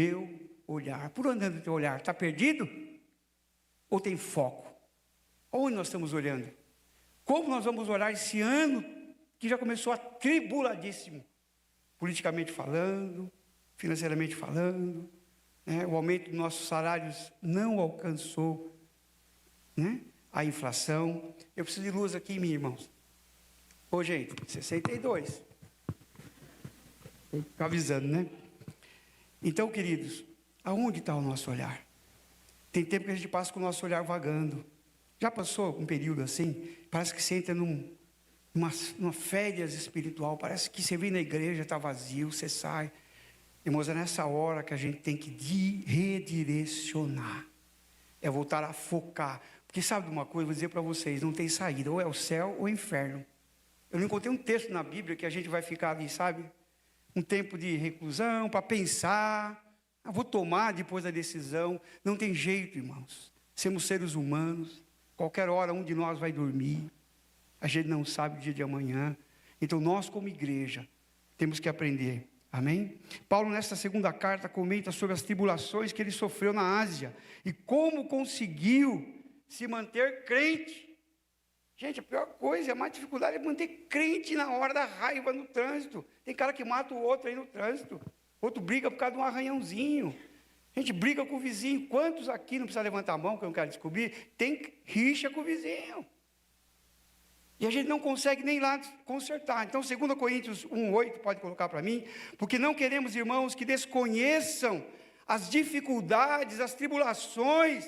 meu olhar. Por onde anda o teu olhar? Está perdido? Ou tem foco? Onde nós estamos olhando? Como nós vamos orar esse ano que já começou atribuladíssimo? Politicamente falando, financeiramente falando, né? O aumento dos nossos salários não alcançou, né? A inflação. Eu preciso de luz aqui, meus irmãos. Ô, gente, 62. Estou avisando, né? Então, queridos, aonde está o nosso olhar? Tem tempo que a gente passa com o nosso olhar vagando. Já passou um período assim? Parece que você entra numa férias espiritual. Parece que você vem na igreja, está vazio, você sai. Irmãos, é nessa hora que a gente tem que redirecionar. É voltar a focar. Porque sabe de uma coisa, vou dizer para vocês, não tem saída. Ou é o céu ou é o inferno. Eu não encontrei um texto na Bíblia que a gente vai ficar ali, sabe? Um tempo de reclusão, para pensar. Vou tomar depois a decisão. Não tem jeito, irmãos. Somos seres humanos. Qualquer hora um de nós vai dormir. A gente não sabe o dia de amanhã. Então nós como igreja temos que aprender. Amém? Paulo nesta segunda carta comenta sobre as tribulações que ele sofreu na Ásia. E como conseguiu se manter crente. Gente, a pior coisa, a mais dificuldade é manter crente na hora da raiva no trânsito. Tem cara que mata o outro aí no trânsito. Outro briga por causa de um arranhãozinho. A gente briga com o vizinho. Quantos aqui, não precisa levantar a mão, que eu não quero descobrir, tem rixa com o vizinho. E a gente não consegue nem lá consertar. Então, 2 Coríntios 1:8, pode colocar para mim. Porque não queremos, irmãos, que desconheçam as dificuldades, as tribulações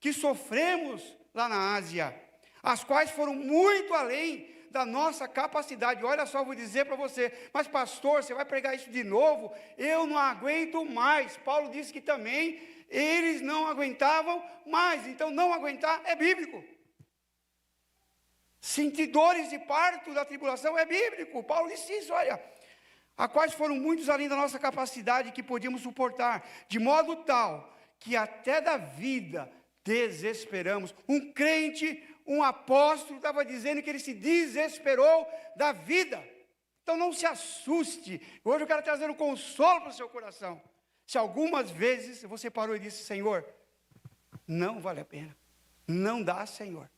que sofremos lá na Ásia, as quais foram muito além da nossa capacidade. Olha só, vou dizer para você, mas pastor, você vai pregar isso de novo? Eu não aguento mais. Paulo disse que também eles não aguentavam mais. Então não aguentar é bíblico. Sentir dores de parto da tribulação é bíblico. Paulo disse isso, olha, a quais foram muitos além da nossa capacidade que podíamos suportar, de modo tal que até da vida desesperamos. Um crente, um apóstolo estava dizendo que ele se desesperou da vida. Então não se assuste. Hoje eu quero trazer um consolo para o seu coração. Se algumas vezes você parou e disse, Senhor, não vale a pena, não dá, Senhor,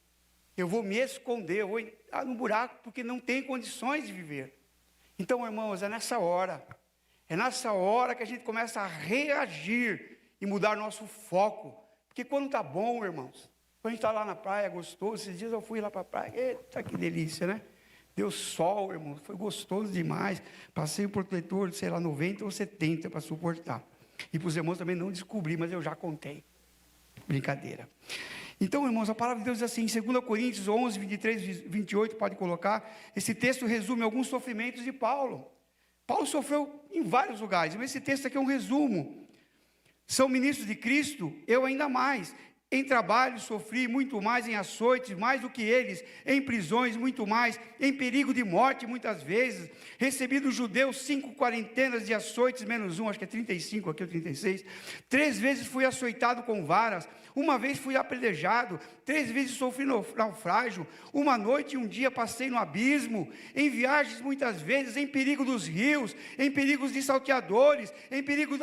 eu vou me esconder, eu vou entrar no buraco porque não tem condições de viver. Então, irmãos, é nessa hora que a gente começa a reagir e mudar nosso foco. Porque quando está bom, irmãos, quando a gente está lá na praia, gostoso, esses dias eu fui lá para a praia, eita, que delícia, né? Deu sol, irmão, foi gostoso demais, passei o protetor, sei lá, 90 ou 70 para suportar. E para os irmãos também não descobri, mas eu já contei. Brincadeira. Então, irmãos, a palavra de Deus diz assim, em 2 Coríntios 11, 23, 28, pode colocar, esse texto resume alguns sofrimentos de Paulo. Paulo sofreu em vários lugares, mas esse texto aqui é um resumo. São ministros de Cristo, eu ainda mais. Em trabalho sofri muito mais, em açoites, mais do que eles, em prisões muito mais, em perigo de morte muitas vezes, recebi dos judeus 5 quarentenas de açoites, menos um, acho que é 35, aqui é 36, 3 vezes fui açoitado com varas, uma vez fui apedrejado, 3 vezes sofri naufrágio, uma noite e um dia passei no abismo, em viagens muitas vezes, em perigo dos rios, em perigos de salteadores, em perigo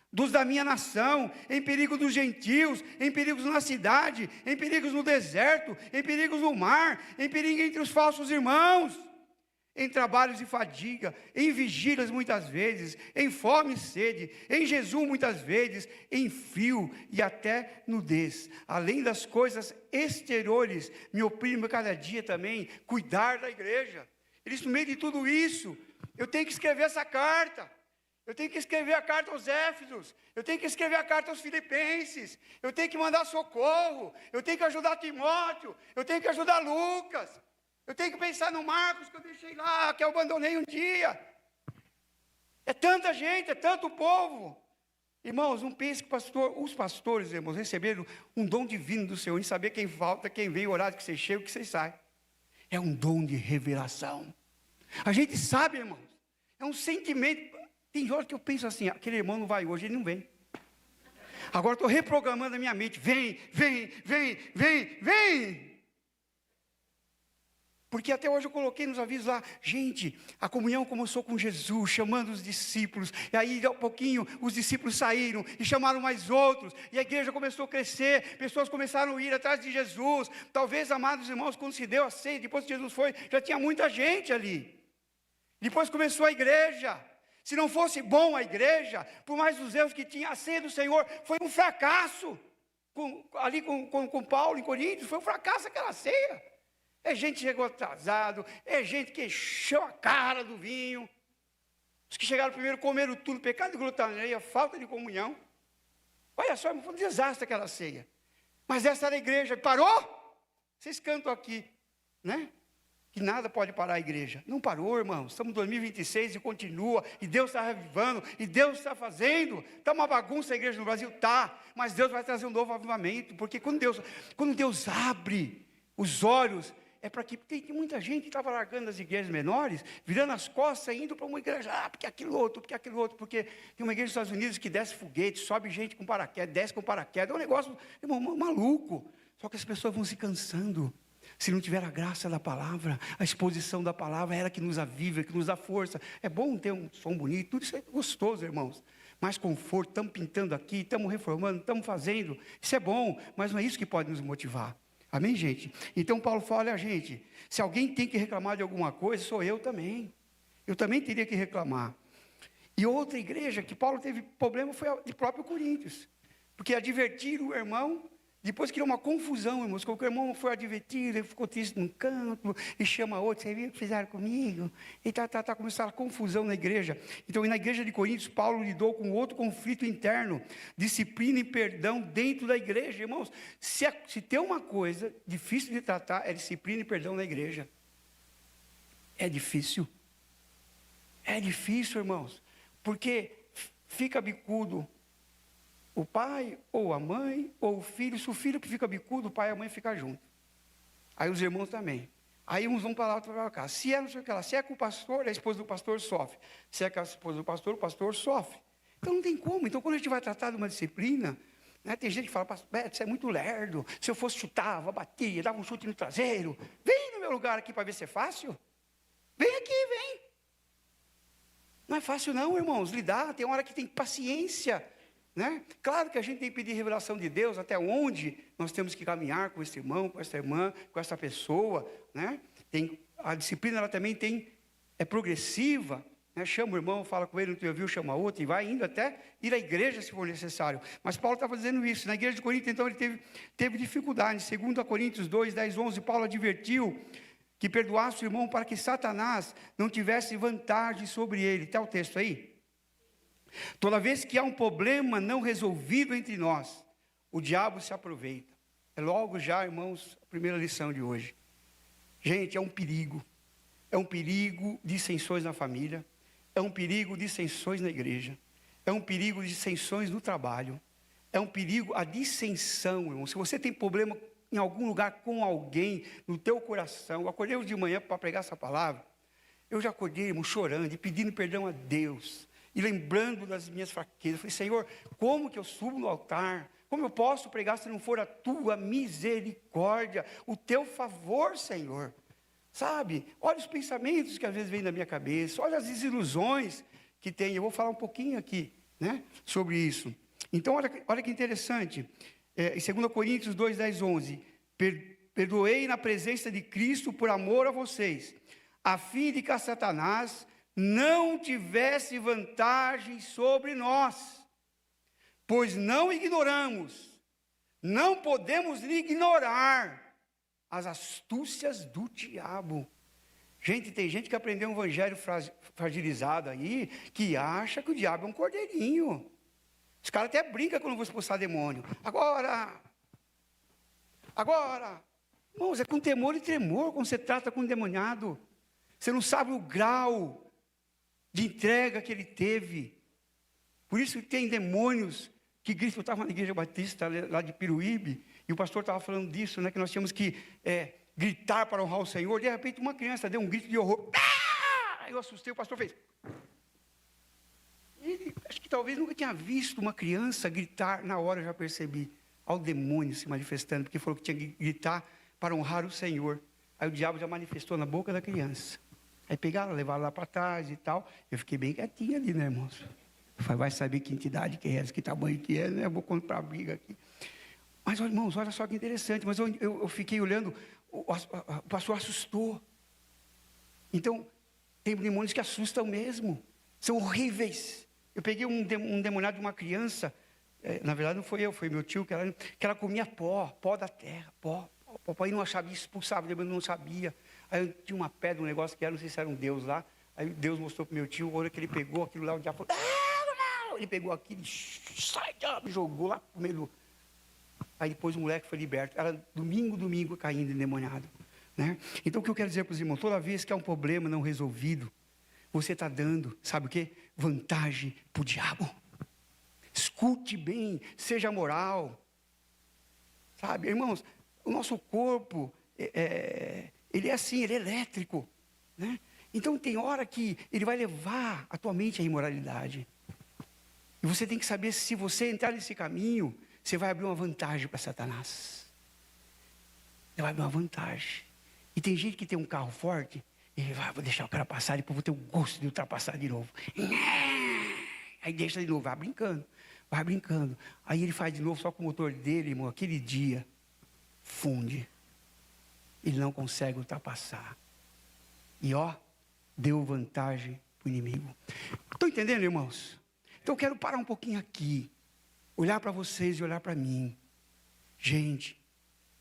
dos da minha nação, em perigo dos gentios, em perigos na cidade, em perigos no deserto, em perigos no mar, em perigo entre os falsos irmãos, em trabalhos e fadiga, em vigílias muitas vezes, em fome e sede, em jejum muitas vezes, em frio e até nudez. Além das coisas exteriores, me oprime cada dia também cuidar da igreja. Ele disse, no meio de tudo isso, eu tenho que escrever essa carta. Eu tenho que escrever a carta aos Éfesos, eu tenho que escrever a carta aos Filipenses, eu tenho que mandar socorro, eu tenho que ajudar Timóteo, eu tenho que ajudar Lucas, eu tenho que pensar no Marcos que eu deixei lá, que eu abandonei um dia. É tanta gente, é tanto povo. Irmãos, não pense que os pastores, irmãos, receberam um dom divino do Senhor, em saber quem falta, quem vem, o horário que você chega, o que você sai. É um dom de revelação. A gente sabe, irmãos, é um sentimento. Tem horas que eu penso assim, aquele irmão não vai hoje, ele não vem. Agora estou reprogramando a minha mente, vem. Porque até hoje eu coloquei nos avisos lá, gente, a comunhão começou com Jesus, chamando os discípulos, e aí, a pouquinho, os discípulos saíram, e chamaram mais outros, e a igreja começou a crescer, pessoas começaram a ir atrás de Jesus. Talvez, amados irmãos, quando se deu a ceia, depois que Jesus foi, já tinha muita gente ali. Depois começou a igreja. Se não fosse bom a igreja, por mais os erros que tinha, a ceia do Senhor foi um fracasso. Ali com Paulo em Coríntios, foi um fracasso aquela ceia. É gente que chegou atrasado, é gente que encheu a cara do vinho. Os que chegaram primeiro comeram tudo, pecado de glutaneia, falta de comunhão. Olha só, foi um desastre aquela ceia. Mas essa era a igreja, parou? Vocês cantam aqui, né? Que nada pode parar a igreja. Não parou, irmãos. Estamos em 2026 e continua. E Deus está revivando. E Deus está fazendo. Está uma bagunça a igreja no Brasil? Está. Mas Deus vai trazer um novo avivamento. Porque quando Deus abre os olhos, é para que tem muita gente que estava largando as igrejas menores, virando as costas, indo para uma igreja, porque aquilo outro, porque tem uma igreja nos Estados Unidos que desce foguete, sobe gente com paraquedas, desce com paraquedas, é um negócio maluco. Só que as pessoas vão se cansando. Se não tiver a graça da palavra, a exposição da palavra, é ela que nos aviva, que nos dá força. É bom ter um som bonito, tudo isso é gostoso, irmãos. Mais conforto, estamos pintando aqui, estamos reformando, estamos fazendo. Isso é bom, mas não é isso que pode nos motivar. Amém, gente? Então Paulo fala, olha, gente, se alguém tem que reclamar de alguma coisa, sou eu também. Eu também teria que reclamar. E outra igreja que Paulo teve problema foi a de próprio Coríntios. Porque advertiram o irmão, depois criou uma confusão, irmãos. Porque o irmão foi advertido, ele ficou triste num canto, e chama outro, você viu o que fizeram comigo? E começaram a confusão na igreja. Então, na igreja de Coríntios, Paulo lidou com outro conflito interno, disciplina e perdão dentro da igreja. Irmãos, se tem uma coisa difícil de tratar, é disciplina e perdão na igreja. É difícil. É difícil, irmãos, porque fica bicudo o pai, ou a mãe, ou o filho. Se o filho fica bicudo, o pai e a mãe ficam juntos. Aí os irmãos também. Aí uns vão para lá, outros vão para cá. Se é não sei o que lá, se é com o pastor, a esposa do pastor sofre. Se é com a esposa do pastor, o pastor sofre. Então não tem como. Então quando a gente vai tratar de uma disciplina, né, tem gente que fala, pastor Beto, você é muito lerdo. Se eu fosse chutava, batia, dava um chute no traseiro. Vem no meu lugar aqui para ver se é fácil. Vem aqui, vem. Não é fácil não, irmãos, lidar. Tem uma hora que tem paciência. Né? Claro que a gente tem que pedir revelação de Deus, até onde nós temos que caminhar com esse irmão, com essa irmã, com essa pessoa. Né? A disciplina ela também é progressiva. Né? Chama o irmão, fala com ele, não te ouviu, chama outro, e vai indo até ir à igreja se for necessário. Mas Paulo estava dizendo isso. Na igreja de Corinto, então, ele teve dificuldade. Em 2 Coríntios 2, 10, 11, Paulo advertiu que perdoasse o irmão para que Satanás não tivesse vantagem sobre ele. Está o texto aí? Toda vez que há um problema não resolvido entre nós, o diabo se aproveita. É logo já, irmãos, a primeira lição de hoje. Gente, é um perigo. É um perigo de dissensões na família. É um perigo de dissensões na igreja. É um perigo de dissensões no trabalho. É um perigo a dissensão, irmão. Se você tem problema em algum lugar com alguém, no teu coração. Eu acordei hoje de manhã para pregar essa palavra. Eu já acordei, irmão, chorando e pedindo perdão a Deus. E lembrando das minhas fraquezas, eu falei, Senhor, como que eu subo no altar? Como eu posso pregar se não for a tua misericórdia, o teu favor, Senhor? Sabe? Olha os pensamentos que às vezes vêm na minha cabeça, olha as desilusões que tem. Eu vou falar um pouquinho aqui, né, sobre isso. Então, olha que interessante. Em 2 Coríntios 2, 10, 11. Perdoei na presença de Cristo por amor a vocês, a fim de que a Satanás não tivesse vantagem sobre nós, pois não ignoramos, não podemos ignorar as astúcias do diabo. Gente, tem gente que aprendeu um evangelho fragilizado aí, que acha que o diabo é um cordeirinho. Os caras até brincam quando vão expulsar demônio. Agora, irmãos, é com temor e tremor quando você trata com um demoniado. Você não sabe o grau de entrega que ele teve. Por isso que tem demônios que gritam. Eu estava na igreja batista lá de Piruíbe, e o pastor estava falando disso, né, que nós tínhamos que gritar para honrar o Senhor. De repente uma criança deu um grito de horror. Eu assustei, o pastor fez. Ele, acho que talvez nunca tinha visto uma criança gritar. Na hora eu já percebi. Ao demônio se manifestando, porque falou que tinha que gritar para honrar o Senhor. Aí o diabo já manifestou na boca da criança. Aí pegaram, levaram lá para trás e tal. Eu fiquei bem quietinho ali, né, irmãos? Eu falei, vai saber que entidade que é essa, que tamanho que é, né? Eu vou comprar briga aqui. Mas, irmãos, olha só que interessante. Mas eu fiquei olhando, o pastor assustou. Então, tem demônios que assustam mesmo. São horríveis. Eu peguei um demoniado de uma criança. Na verdade, não foi eu, foi meu tio, que ela comia pó da terra, pó. O papai não sabia, expulsava, ele não sabia. Aí eu tinha uma pedra, um negócio que era, não sei se era um Deus lá. Aí Deus mostrou para o meu tio, a hora que ele pegou aquilo lá, o diabo falou, não! Ele pegou aquilo, sai, diabo, jogou lá no meio do... Aí depois o moleque foi liberto. Era domingo caindo endemoniado. Né? Então o que eu quero dizer para os irmãos, toda vez que há um problema não resolvido, você está dando, sabe o quê? Vantagem para o diabo. Escute bem, seja moral. Sabe, irmãos, o nosso corpo, ele é assim, ele é elétrico. Né? Então tem hora que ele vai levar a tua mente à imoralidade. E você tem que saber se você entrar nesse caminho, você vai abrir uma vantagem para Satanás. Você vai abrir uma vantagem. E tem gente que tem um carro forte, e ele vai, vou deixar o cara passar, depois vou ter o gosto de ultrapassar de novo. Aí deixa de novo, vai brincando. Aí ele faz de novo, só com o motor dele, irmão, aquele dia, funde. Ele não consegue ultrapassar. E deu vantagem para o inimigo. Estão entendendo, irmãos? Então eu quero parar um pouquinho aqui, olhar para vocês e olhar para mim. Gente,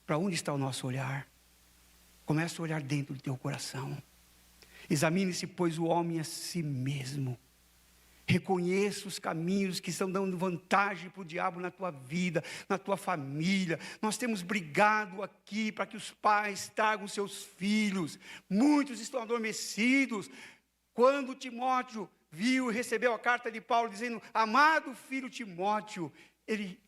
para onde está o nosso olhar? Começa a olhar dentro do teu coração. Examine-se, pois, o homem a si mesmo. Reconheça os caminhos que estão dando vantagem para o diabo na tua vida, na tua família. Nós temos brigado aqui para que os pais tragam seus filhos. Muitos estão adormecidos. Quando Timóteo viu e recebeu a carta de Paulo dizendo, amado filho Timóteo, ele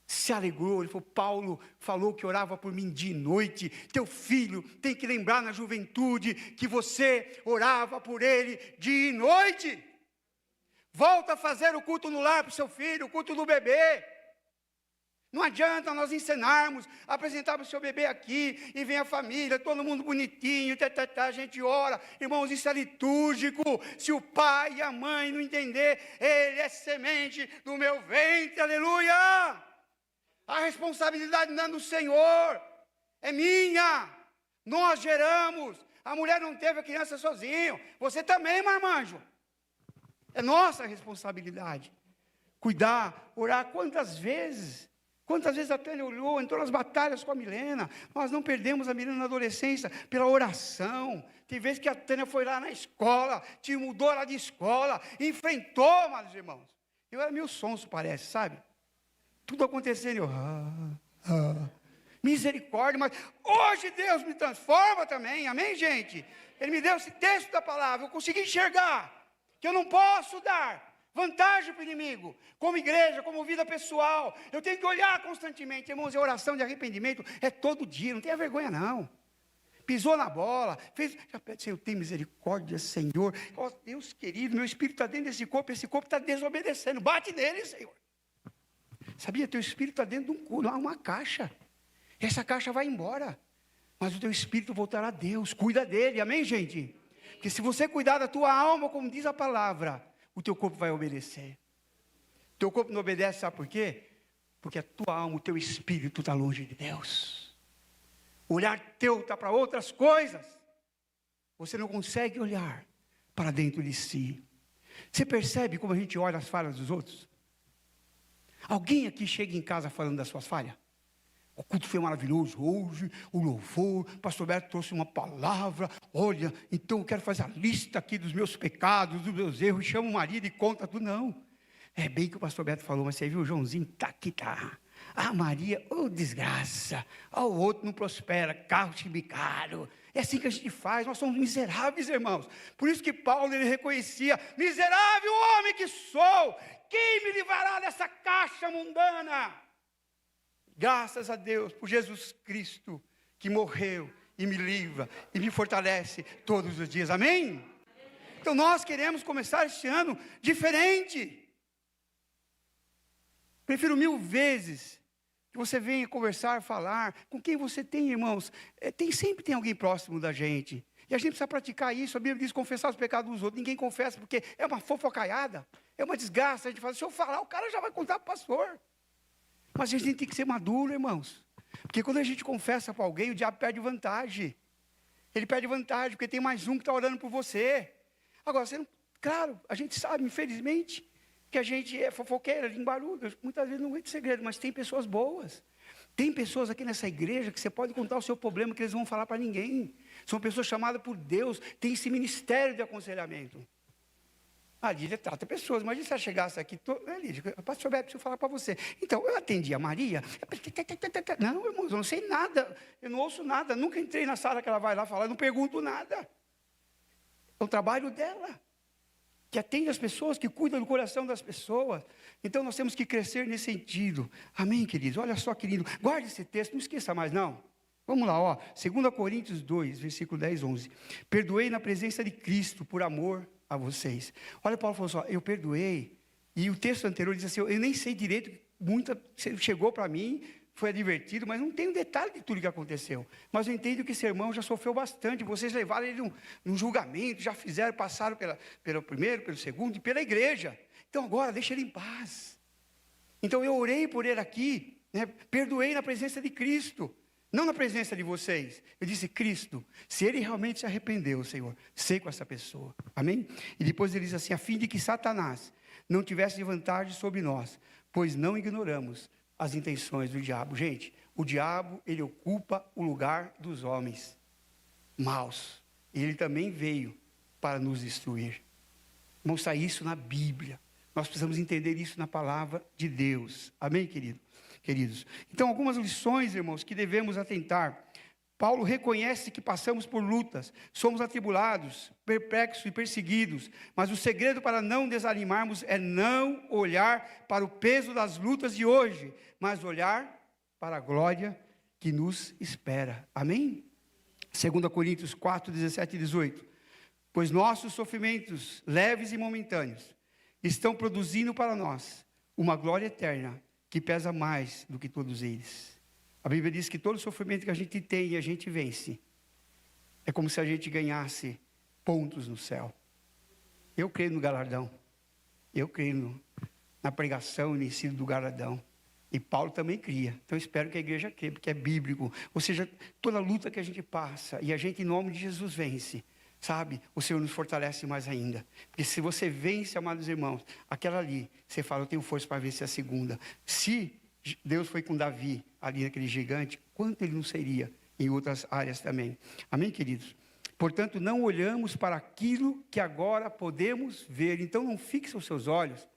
se alegrou, ele falou, Paulo falou que orava por mim dia e noite, teu filho tem que lembrar na juventude que você orava por ele dia e noite. Volta a fazer o culto no lar para o seu filho, o culto do bebê. Não adianta nós ensinarmos, apresentarmos o seu bebê aqui, e vem a família, todo mundo bonitinho, a gente ora. Irmãos, isso é litúrgico. Se o pai e a mãe não entender, ele é semente do meu ventre, aleluia. A responsabilidade não é do Senhor, é minha. Nós geramos. A mulher não teve a criança sozinho. Você também, marmanjo. É nossa responsabilidade. Cuidar, orar. Quantas vezes a Tânia olhou, entrou nas batalhas com a Milena. Nós não perdemos a Milena na adolescência pela oração. Tem vezes que a Tânia foi lá na escola, te mudou lá de escola, enfrentou, meus irmãos. Eu era meio sonso, parece, sabe? Tudo acontecendo, misericórdia, mas hoje Deus me transforma também, amém, gente? Ele me deu esse texto da palavra, eu consegui enxergar que eu não posso dar vantagem para o inimigo, como igreja, como vida pessoal. Eu tenho que olhar constantemente, irmãos, e a oração de arrependimento é todo dia, não tenha vergonha não. Pisou na bola, já pede, Senhor, tem misericórdia, Senhor. Deus querido, meu espírito está dentro desse corpo, esse corpo está desobedecendo, bate nele, Senhor. Sabia, teu espírito está dentro de uma caixa. Essa caixa vai embora, mas o teu espírito voltará a Deus. Cuida dele, amém, gente? Porque se você cuidar da tua alma, como diz a palavra, o teu corpo vai obedecer. O teu corpo não obedece, sabe por quê? Porque a tua alma, o teu espírito está longe de Deus. O olhar teu está para outras coisas. Você não consegue olhar para dentro de si. Você percebe como a gente olha as falhas dos outros? Alguém aqui chega em casa falando das suas falhas? O culto foi maravilhoso hoje, o louvor, o pastor Beto trouxe uma palavra. Olha, então eu quero fazer a lista aqui dos meus pecados, dos meus erros, chama o marido e conta tudo. Não, é bem que o pastor Beto falou, mas você viu o Joãozinho, tá aqui, tá. A Maria, desgraça, o outro não prospera, carro chibicado. É assim que a gente faz, nós somos miseráveis, irmãos. Por isso que Paulo, ele reconhecia, miserável homem que sou, quem me livrará dessa caixa mundana? Graças a Deus por Jesus Cristo, que morreu e me livra e me fortalece todos os dias, amém? Então nós queremos começar este ano diferente. Prefiro 1000 vezes que você venha conversar, falar, com quem você tem, irmãos, sempre tem alguém próximo da gente, e a gente precisa praticar isso. A Bíblia diz confessar os pecados dos outros, ninguém confessa, porque é uma fofocaiada, é uma desgraça. A gente fala, se eu falar, o cara já vai contar para o pastor. Mas a gente tem que ser maduro, irmãos, porque quando a gente confessa para alguém, o diabo perde vantagem. Ele perde vantagem, porque tem mais um que está orando por você. Agora, claro, a gente sabe, infelizmente, que a gente é fofoqueira, linguaruda, muitas vezes não aguenta segredo, mas tem pessoas boas. Tem pessoas aqui nessa igreja que você pode contar o seu problema, que eles não vão falar para ninguém. São pessoas chamadas por Deus, tem esse ministério de aconselhamento. A Lídia trata pessoas, imagina se ela chegasse aqui, Lídia, pastor Beto, preciso falar para você. Então, eu atendi a Maria, não, irmãos, eu não sei nada, eu não ouço nada, nunca entrei na sala que ela vai lá falar, não pergunto nada. É o trabalho dela, que atende as pessoas, que cuida do coração das pessoas. Então, nós temos que crescer nesse sentido. Amém, queridos? Olha só, querido, guarde esse texto, não esqueça mais, não. Vamos lá, ó, 2 Coríntios 2, versículo 10, 11. Perdoei na presença de Cristo, por amor a vocês. Olha, Paulo falou assim, eu perdoei. E o texto anterior diz assim, eu nem sei direito, chegou para mim, foi advertido, mas não tenho detalhe de tudo que aconteceu. Mas eu entendo que esse irmão já sofreu bastante, vocês levaram ele num julgamento, já passaram pelo primeiro, pelo segundo e pela igreja. Então agora, deixa ele em paz. Então eu orei por ele aqui, né, perdoei na presença de Cristo, não na presença de vocês. Eu disse, Cristo, se ele realmente se arrependeu, Senhor, sei com essa pessoa. Amém? E depois ele diz assim, a fim de que Satanás não tivesse vantagem sobre nós, pois não ignoramos as intenções do diabo. Gente, o diabo, ele ocupa o lugar dos homens maus. Ele também veio para nos destruir. Mostrar isso na Bíblia. Nós precisamos entender isso na palavra de Deus. Amém, queridos? Então, algumas lições, irmãos, que devemos atentar. Paulo reconhece que passamos por lutas, somos atribulados, perplexos e perseguidos, mas o segredo para não desanimarmos é não olhar para o peso das lutas de hoje, mas olhar para a glória que nos espera. Amém? 2 Coríntios 4, 17 e 18. Pois nossos sofrimentos, leves e momentâneos, estão produzindo para nós uma glória eterna que pesa mais do que todos eles. A Bíblia diz que todo sofrimento que a gente tem e a gente vence, é como se a gente ganhasse pontos no céu. Eu creio no galardão. Eu creio na pregação e no ensino do galardão. E Paulo também cria. Então eu espero que a igreja creia, porque é bíblico. Ou seja, toda luta que a gente passa, e a gente em nome de Jesus vence, sabe? O Senhor nos fortalece mais ainda. Porque se você vence, amados irmãos, aquela ali, você fala, eu tenho força para vencer a segunda. Se Deus foi com Davi, ali naquele gigante, quanto ele não seria em outras áreas também. Amém, queridos? Portanto, não olhamos para aquilo que agora podemos ver. Então, não fixe os seus olhos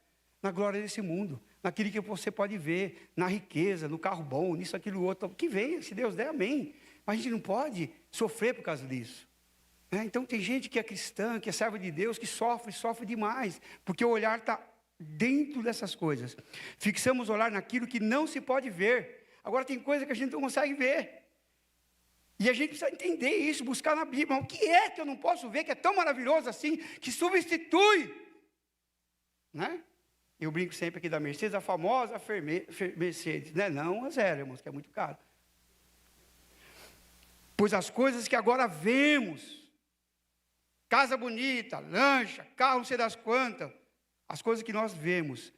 na glória desse mundo, naquilo que você pode ver, na riqueza, no carro bom, nisso, aquilo, outro, que venha, se Deus der, amém. Mas a gente não pode sofrer por causa disso. Então, tem gente que é cristã, que é serva de Deus, que sofre demais, porque o olhar está dentro dessas coisas. Fixamos o olhar naquilo que não se pode ver. Agora tem coisa que a gente não consegue ver. E a gente precisa entender isso, buscar na Bíblia. O que é que eu não posso ver, que é tão maravilhoso assim, que substitui? Né? Eu brinco sempre aqui da Mercedes, a famosa Mercedes. Não a zero, irmãos, que é muito caro. Pois as coisas que agora vemos, casa bonita, lancha, carro não sei das quantas, as coisas que nós vemos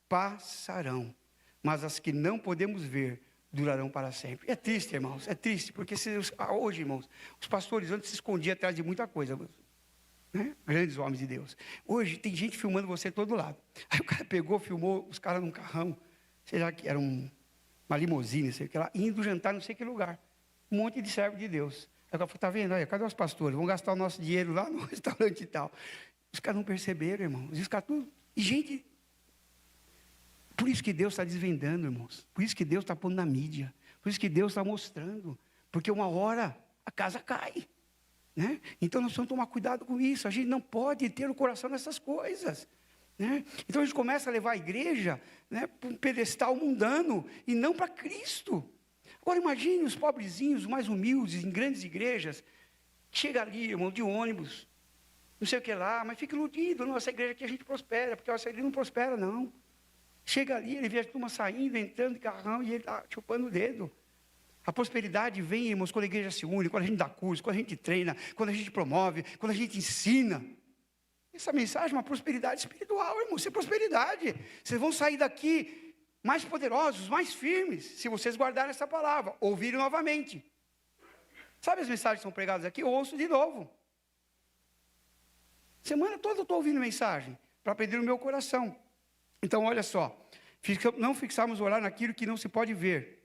passarão, mas as que não podemos ver durarão para sempre. É triste, irmãos, é triste, porque hoje, irmãos, os pastores antes se escondiam atrás de muita coisa, né? Grandes homens de Deus. Hoje tem gente filmando você de todo lado. Aí o cara pegou, filmou os caras num carrão, sei lá que era uma limusine, sei lá, indo jantar não sei que lugar. Um monte de servo de Deus. Aí o cara falou, está vendo? Olha, cadê os pastores? Vão gastar o nosso dinheiro lá no restaurante e tal. Os caras não perceberam, irmãos. Os caras tudo. E gente, por isso que Deus está desvendando, irmãos. Por isso que Deus está pondo na mídia. Por isso que Deus está mostrando. Porque uma hora a casa cai. Né? Então nós precisamos tomar cuidado com isso. A gente não pode ter o coração nessas coisas. Né? Então a gente começa a levar a igreja, né, para um pedestal mundano e não para Cristo. Agora imagine os pobrezinhos, os mais humildes, em grandes igrejas, chega ali, irmão, de ônibus, não sei o que lá, mas fica iludido, nossa igreja aqui a gente prospera, porque a nossa igreja não prospera, não. Chega ali, ele vê a turma saindo, entrando de carrão, e ele está chupando o dedo. A prosperidade vem, irmãos, quando a igreja se une, quando a gente dá curso, quando a gente treina, quando a gente promove, quando a gente ensina. Essa mensagem é uma prosperidade espiritual, irmãos, isso é prosperidade. Vocês vão sair daqui mais poderosos, mais firmes, se vocês guardarem essa palavra, ouvirem novamente. Sabe as mensagens que são pregadas aqui? Eu ouço de novo. Semana toda eu estou ouvindo mensagem, para aprender no meu coração. Então, olha só, não fixarmos o olhar naquilo que não se pode ver,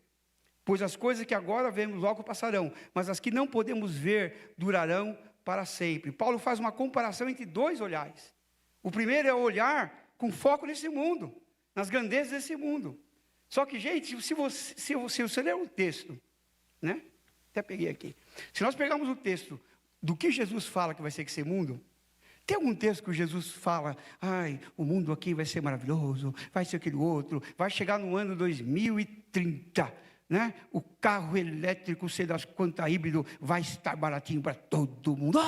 pois as coisas que agora vemos logo passarão, mas as que não podemos ver durarão para sempre. Paulo faz uma comparação entre dois olhares. O primeiro é o olhar com foco nesse mundo, nas grandezas desse mundo. Só que, gente, se você ler um texto, né? Até peguei aqui. Se nós pegarmos o texto do que Jesus fala que vai ser esse mundo, tem algum texto que Jesus fala, o mundo aqui vai ser maravilhoso, vai ser aquele outro, vai chegar no ano 2030, né? O carro elétrico, sei das quantas híbrido, vai estar baratinho para todo mundo.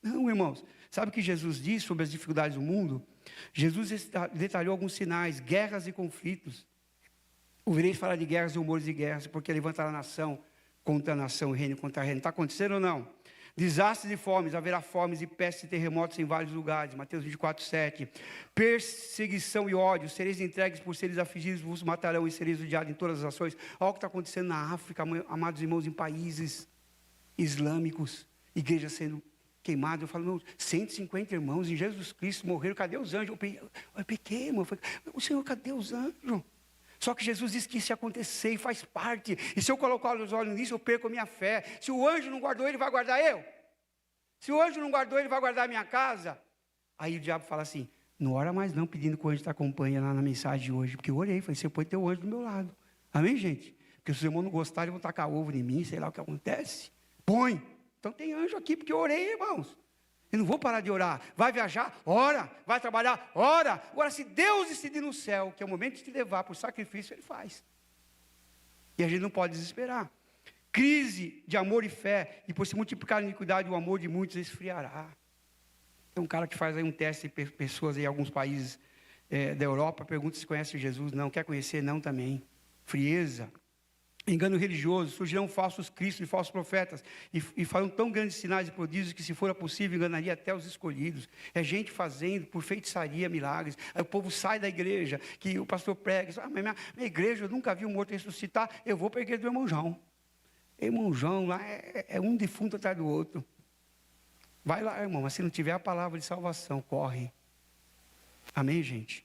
Não, irmãos, sabe o que Jesus diz sobre as dificuldades do mundo? Jesus detalhou alguns sinais, guerras e conflitos. Ouvireis falar de guerras e rumores de guerras, porque levantará nação contra nação, reino contra reino. Está acontecendo ou não? Desastres e fomes, haverá fomes e pestes e terremotos em vários lugares, Mateus 24, 7. Perseguição e ódio, sereis entregues por seres afligidos, vos matarão e sereis odiados em todas as ações. Olha o que está acontecendo na África, amados irmãos, em países islâmicos, igrejas sendo queimadas. Eu falo, 150 irmãos em Jesus Cristo morreram, cadê os anjos? Eu pequei, irmão, o Senhor, cadê os anjos? Só que Jesus disse que isso ia acontecer e faz parte. E se eu colocar os olhos nisso, eu perco a minha fé. Se o anjo não guardou, ele vai guardar eu. Se o anjo não guardou, ele vai guardar a minha casa. Aí o diabo fala assim, não ora mais não, pedindo que o anjo te acompanhe lá na mensagem de hoje. Porque eu orei, falei, você pode ter o anjo do meu lado. Amém, gente? Porque se os irmãos não gostarem, vão tacar ovo em mim, sei lá o que acontece. Põe. Então tem anjo aqui, porque eu orei, irmãos. Eu não vou parar de orar. Vai viajar? Ora. Vai trabalhar? Ora. Agora, se Deus decidir no céu, que é o momento de te levar para o sacrifício, Ele faz. E a gente não pode desesperar. Crise de amor e fé. E por se multiplicar a iniquidade, o amor de muitos esfriará. Tem um cara que faz aí um teste de pessoas em alguns países da Europa, pergunta se conhece Jesus. Não. Quer conhecer? Não também. Frieza. Engano religioso, surgirão falsos cristos e falsos profetas, e farão tão grandes sinais e prodígios que, se fora possível, enganaria até os escolhidos. É gente fazendo por feitiçaria milagres. Aí o povo sai da igreja, que o pastor prega, mas minha igreja, eu nunca vi um morto ressuscitar, eu vou para a igreja do irmão João. Irmão João lá é um defunto atrás do outro. Vai lá, irmão, mas se não tiver a palavra de salvação, corre. Amém, gente?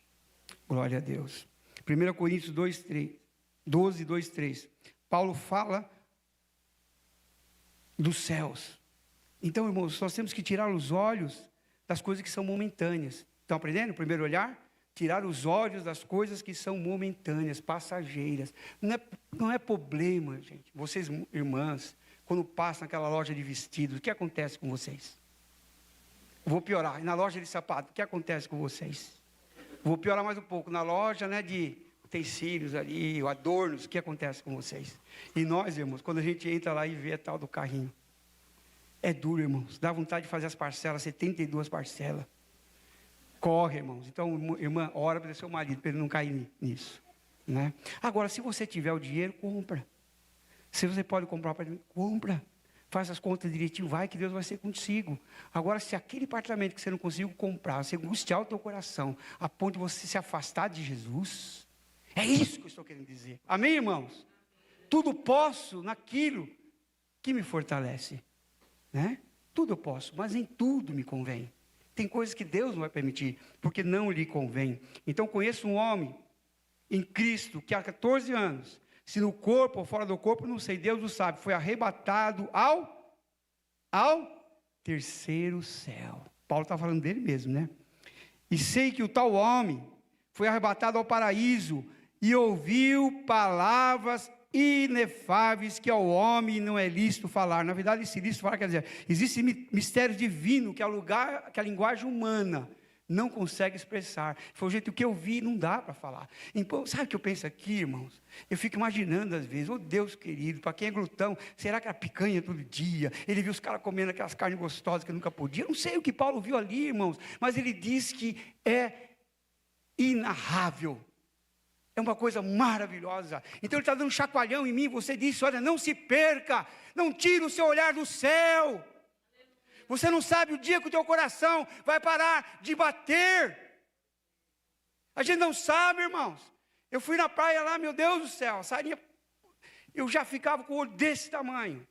Glória a Deus. 1 Coríntios 12, 2, 3. Paulo fala dos céus. Então, irmãos, nós temos que tirar os olhos das coisas que são momentâneas. Estão aprendendo? Primeiro olhar? Tirar os olhos das coisas que são momentâneas, passageiras. Não é problema, gente. Vocês, irmãs, quando passam naquela loja de vestidos, o que acontece com vocês? Vou piorar. Na loja de sapato, o que acontece com vocês? Vou piorar mais um pouco. Na loja, de utensílios ali, adornos, o que acontece com vocês? E nós, irmãos, quando a gente entra lá e vê a tal do carrinho, é duro, irmãos, dá vontade de fazer as parcelas, 72 parcelas. Corre, irmãos. Então, irmã, ora para o seu marido, para ele não cair nisso, né? Agora, se você tiver o dinheiro, compra. Se você pode comprar para ele, compra. Faz as contas direitinho, vai que Deus vai ser contigo. Agora, se aquele apartamento que você não conseguiu comprar, você angustiar o teu coração, a ponto de você se afastar de Jesus, é isso que eu estou querendo dizer. Amém, irmãos? Tudo posso naquilo que me fortalece, né? Tudo eu posso, mas em tudo me convém. Tem coisas que Deus não vai permitir, porque não lhe convém. Então, conheço um homem em Cristo que há 14 anos, se no corpo ou fora do corpo, não sei, Deus o sabe, foi arrebatado ao terceiro céu. Paulo está falando dele mesmo, né? E sei que o tal homem foi arrebatado ao paraíso e ouviu palavras inefáveis que ao homem não é lícito falar. Na verdade, esse lícito falar quer dizer, existe mistério divino que a linguagem humana não consegue expressar. Foi o jeito que eu vi, não dá para falar. Então, sabe o que eu penso aqui, irmãos? Eu fico imaginando às vezes, Deus querido, para quem é glutão, será que a picanha todo dia? Ele viu os caras comendo aquelas carnes gostosas que nunca podia. Eu não sei o que Paulo viu ali, irmãos, mas ele diz que é inarrável. É uma coisa maravilhosa. Então Ele está dando um chacoalhão em mim. Você disse, olha, não se perca, não tire o seu olhar do céu. Você não sabe o dia que o teu coração vai parar de bater. A gente não sabe, irmãos. Eu fui na praia lá, meu Deus do céu, saía, eu já ficava com o olho desse tamanho.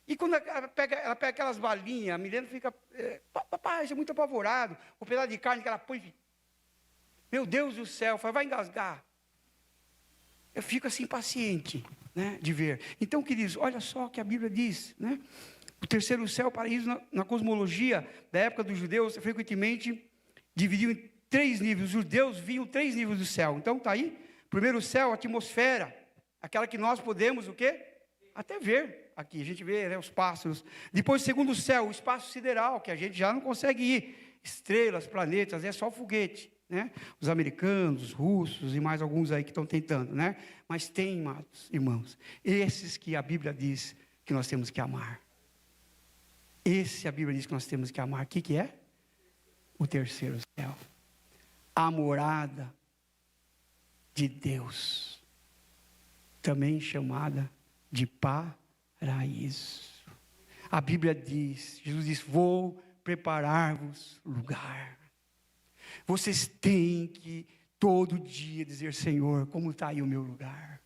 E quando ela pega aquelas balinhas, a Milena fica, papai, você é muito apavorado. O pedaço de carne que ela põe, meu Deus do céu, vai engasgar. Eu fico assim impaciente, né, de ver. Então, queridos, olha só o que a Bíblia diz, né? O terceiro céu, o paraíso, na cosmologia da época dos judeus, frequentemente dividiu em 3 níveis. Os judeus viam 3 níveis do céu. Então, está aí. Primeiro céu, a atmosfera. Aquela que nós podemos, o quê? Até ver. Aqui, a gente vê, né, os pássaros. Depois, segundo céu, o espaço sideral, que a gente já não consegue ir. Estrelas, planetas, é só foguete. Né? Os americanos, os russos e mais alguns aí que estão tentando. Né? Mas tem, amados irmãos, esses que a Bíblia diz que nós temos que amar. Esse a Bíblia diz que nós temos que amar. O que é? O terceiro céu. A morada de Deus. Também chamada de paraíso. A Bíblia diz, Jesus diz, vou preparar-vos lugar. Vocês têm que todo dia dizer, Senhor, como está aí o meu lugar?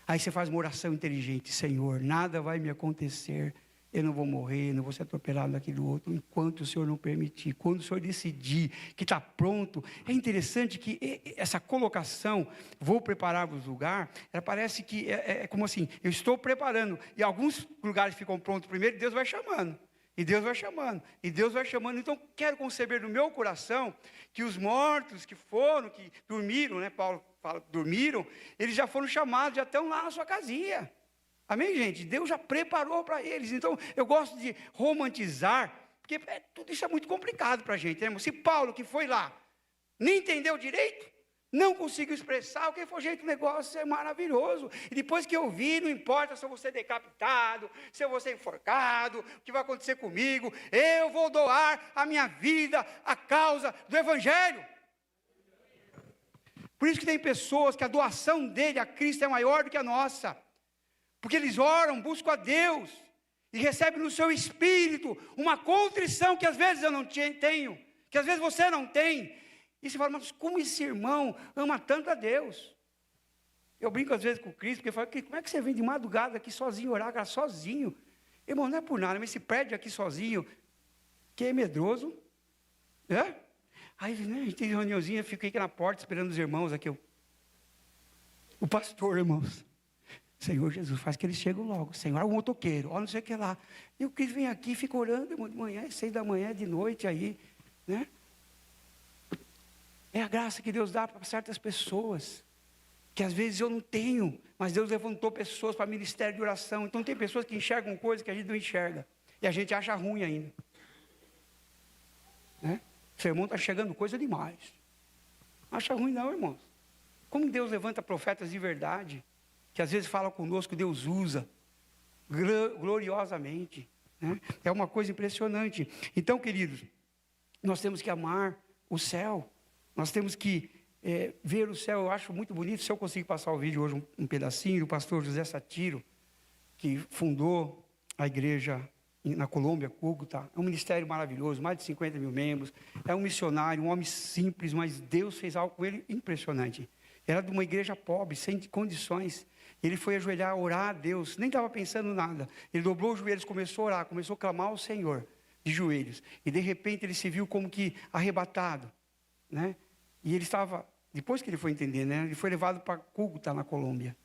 Aí você faz uma oração inteligente, Senhor, nada vai me acontecer. Eu não vou morrer, não vou ser atropelado daquele outro, enquanto o Senhor não permitir. Quando o Senhor decidir que está pronto, é interessante que essa colocação, vou preparar-vos lugar, ela parece que é como assim, eu estou preparando, e alguns lugares ficam prontos primeiro, e Deus vai chamando, e Deus vai chamando, e Deus vai chamando. Então, quero conceber no meu coração, que os mortos que foram, que dormiram, né, Paulo fala, dormiram, eles já foram chamados, já estão lá na sua casinha. Amém, gente? Deus já preparou para eles. Então, eu gosto de romantizar, porque tudo isso é muito complicado para a gente, né, irmão? Se Paulo, que foi lá, nem entendeu direito, não conseguiu expressar, o que foi, gente, o negócio é maravilhoso. E depois que eu vi, não importa se eu vou ser decapitado, se eu vou ser enforcado, o que vai acontecer comigo, eu vou doar a minha vida à causa do Evangelho. Por isso que tem pessoas que a doação dele a Cristo é maior do que a nossa. Porque eles oram, buscam a Deus, e recebem no seu espírito uma contrição que às vezes eu não tenho, que às vezes você não tem. E você fala, mas como esse irmão ama tanto a Deus? Eu brinco às vezes com o Cristo, porque eu falo, como é que você vem de madrugada aqui sozinho, orar, cara, sozinho? Irmão, não é por nada, mas se perde aqui sozinho, que é medroso. É? Aí, né, a gente tem reuniãozinha, eu fico aqui na porta esperando os irmãos aqui. O pastor, irmãos. Senhor Jesus, faz que eles chegam logo. Senhor, o motoqueiro, ó, não sei o que lá. E o Cristo vem aqui, fica orando, irmão, de manhã, 6 da manhã, de noite aí, né? É a graça que Deus dá para certas pessoas, que às vezes eu não tenho, mas Deus levantou pessoas para ministério de oração. Então tem pessoas que enxergam coisas que a gente não enxerga, e a gente acha ruim ainda. Né? O sermão está chegando coisa demais. Não acha ruim não, irmãos. Como Deus levanta profetas de verdade, que às vezes fala conosco, Deus usa gloriosamente, né? É uma coisa impressionante. Então, queridos, nós temos que amar o céu, nós temos que ver o céu. Eu acho muito bonito. Se eu conseguir passar o vídeo hoje, um pedacinho, do pastor José Satiro, que fundou a igreja na Colômbia, Cúcuta. É um ministério maravilhoso, mais de 50 mil membros, é um missionário, um homem simples, mas Deus fez algo com ele impressionante. Era de uma igreja pobre, sem condições. Ele foi ajoelhar, orar a Deus, nem estava pensando nada. Ele dobrou os joelhos, começou a orar, começou a clamar ao Senhor, de joelhos. E de repente ele se viu como que arrebatado, né? E ele estava, depois que ele foi entender, né? Ele foi levado para Cúcuta, na Colômbia,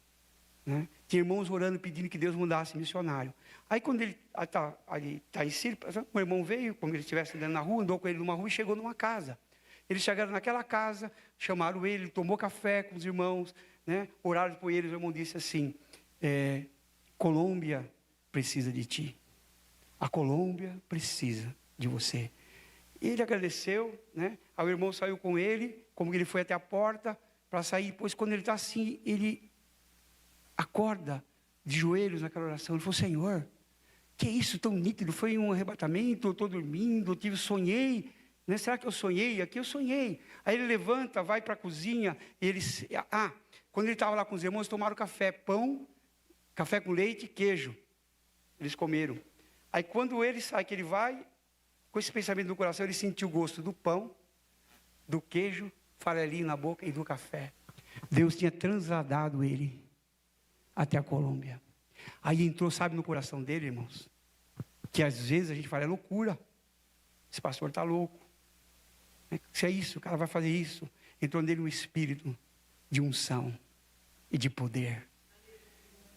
né? Tinha irmãos orando, pedindo que Deus mandasse missionário. Aí quando ele está em Síria, um irmão veio, como ele estivesse andando na rua, andou com ele numa rua e chegou numa casa. Eles chegaram naquela casa, chamaram ele tomou café com os irmãos, né? Oraram por ele. O irmão disse assim: Colômbia precisa de ti, a Colômbia precisa de você. E ele agradeceu, né? Aí o irmão saiu com ele, como ele foi até a porta para sair. Depois, quando ele está assim, ele acorda de joelhos naquela oração. Ele falou: Senhor, que é isso tão nítido? Foi um arrebatamento, eu estou dormindo, sonhei. Né? Será que eu sonhei? Aqui eu sonhei. Aí ele levanta, vai para a cozinha, quando ele estava lá com os irmãos, tomaram café, pão, café com leite e queijo. Eles comeram. Aí quando ele sai, que ele vai, com esse pensamento no coração, ele sentiu o gosto do pão, do queijo, farelinho na boca e do café. Deus tinha transladado ele até a Colômbia. Aí entrou, sabe, no coração dele, irmãos, que às vezes a gente fala, é loucura. Esse pastor está louco. Se é isso, o cara vai fazer isso. Entrou nele um espírito de unção e de poder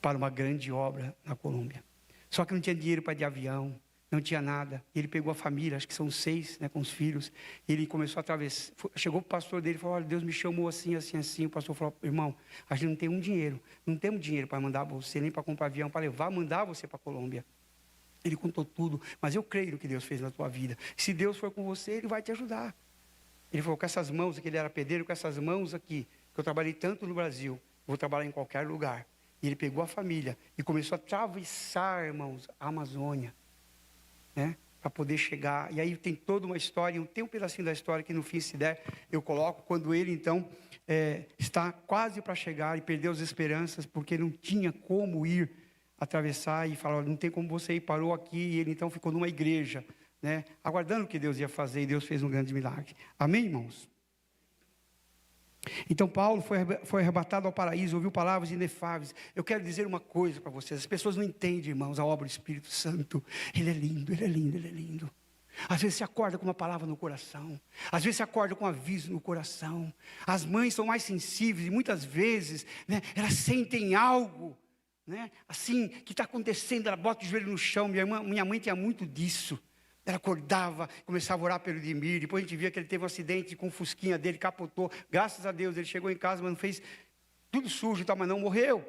para uma grande obra na Colômbia. Só que não tinha dinheiro para ir de avião, não tinha nada. Ele pegou a família, acho que são 6, né, com os filhos. Ele começou a atravessar. Chegou para o pastor dele e falou, olha, Deus me chamou assim, assim, assim. O pastor falou, irmão, a gente não tem dinheiro. Não temos dinheiro para mandar você, nem para comprar avião, para levar, mandar você para a Colômbia. Ele contou tudo, mas eu creio no que Deus fez na tua vida. Se Deus for com você, Ele vai te ajudar. Ele falou, com essas mãos aqui, ele era pedreiro, com essas mãos aqui, que eu trabalhei tanto no Brasil, vou trabalhar em qualquer lugar. E ele pegou a família e começou a atravessar, irmãos, a Amazônia, né, para poder chegar. E aí tem toda uma história, tem um pedacinho da história que no fim, se der, eu coloco, quando ele então está quase para chegar e perdeu as esperanças, porque não tinha como ir atravessar, e falou, não tem como você ir, parou aqui, e ele então ficou numa igreja, né, aguardando o que Deus ia fazer, e Deus fez um grande milagre. Amém, irmãos? Então Paulo foi arrebatado ao paraíso, ouviu palavras inefáveis. Eu quero dizer uma coisa para vocês, as pessoas não entendem, irmãos, a obra do Espírito Santo. Ele é lindo, ele é lindo, ele é lindo. Às vezes você acorda com uma palavra no coração, às vezes você acorda com um aviso no coração. As mães são mais sensíveis, e muitas vezes, né, elas sentem algo, né, assim, que está acontecendo. Ela bota o joelho no chão. Minha mãe tinha muito disso. Ela acordava, começava a orar pelo Edmir. Depois a gente via que ele teve um acidente com o fusquinha dele, capotou. Graças a Deus, ele chegou em casa, mas não fez tudo sujo e tal, mas não morreu.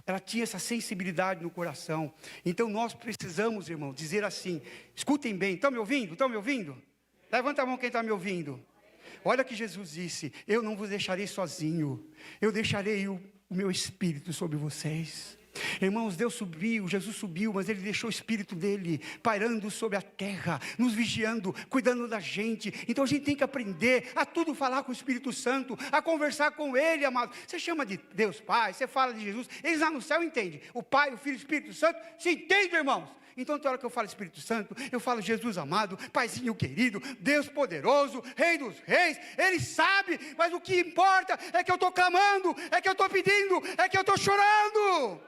Ela tinha essa sensibilidade no coração. Então nós precisamos, irmão, dizer assim, escutem bem, estão me ouvindo? Estão me ouvindo? Levanta a mão quem está me ouvindo. Olha que Jesus disse, eu não vos deixarei sozinho, eu deixarei o meu Espírito sobre vocês. Irmãos, Jesus subiu, mas Ele deixou o Espírito dEle pairando sobre a terra, nos vigiando, cuidando da gente. Então a gente tem que aprender a tudo falar com o Espírito Santo, a conversar com Ele, amado. Você chama de Deus Pai, você fala de Jesus, eles lá no céu entendem. O Pai, o Filho e o Espírito Santo se entendem, irmãos. Então, toda hora que eu falo Espírito Santo, eu falo Jesus amado, Paizinho querido, Deus poderoso, Rei dos reis. Ele sabe, mas o que importa é que eu estou clamando, é que eu estou pedindo, é que eu estou chorando.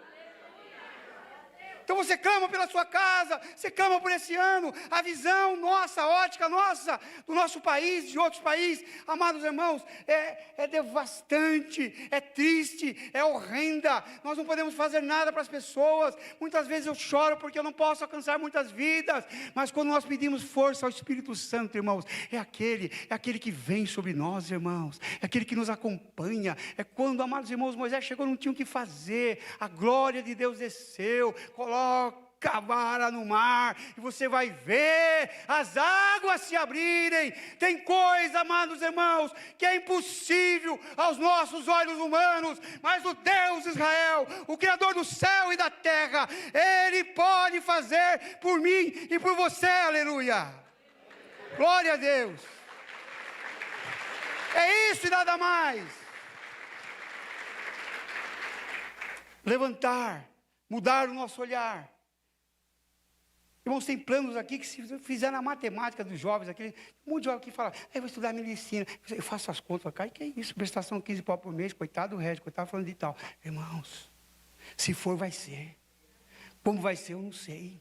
Então você clama pela sua casa, você clama por esse ano, a visão nossa, a ótica nossa, do nosso país, de outros países, amados irmãos, é devastante, é triste, é horrenda. Nós não podemos fazer nada para as pessoas. Muitas vezes eu choro porque eu não posso alcançar muitas vidas, mas quando nós pedimos força ao Espírito Santo, irmãos, é aquele que vem sobre nós, irmãos, é aquele que nos acompanha. É quando, amados irmãos, Moisés chegou, não tinha o que fazer, a glória de Deus desceu, coloca a vara no mar, e você vai ver as águas se abrirem. Tem coisa, amados irmãos, que é impossível aos nossos olhos humanos, mas o Deus de Israel, o Criador do céu e da terra, Ele pode fazer por mim e por você, aleluia. Glória a Deus. É isso e nada mais. Levantar, mudar o nosso olhar. Irmãos, tem planos aqui que se fizer na matemática dos jovens, um monte de jovem que fala, eu vou estudar medicina, eu faço as contas, cara, que é isso, prestação 15 pau por mês, coitado do resto, coitado falando de tal. Irmãos, se for, vai ser. Como vai ser, eu não sei.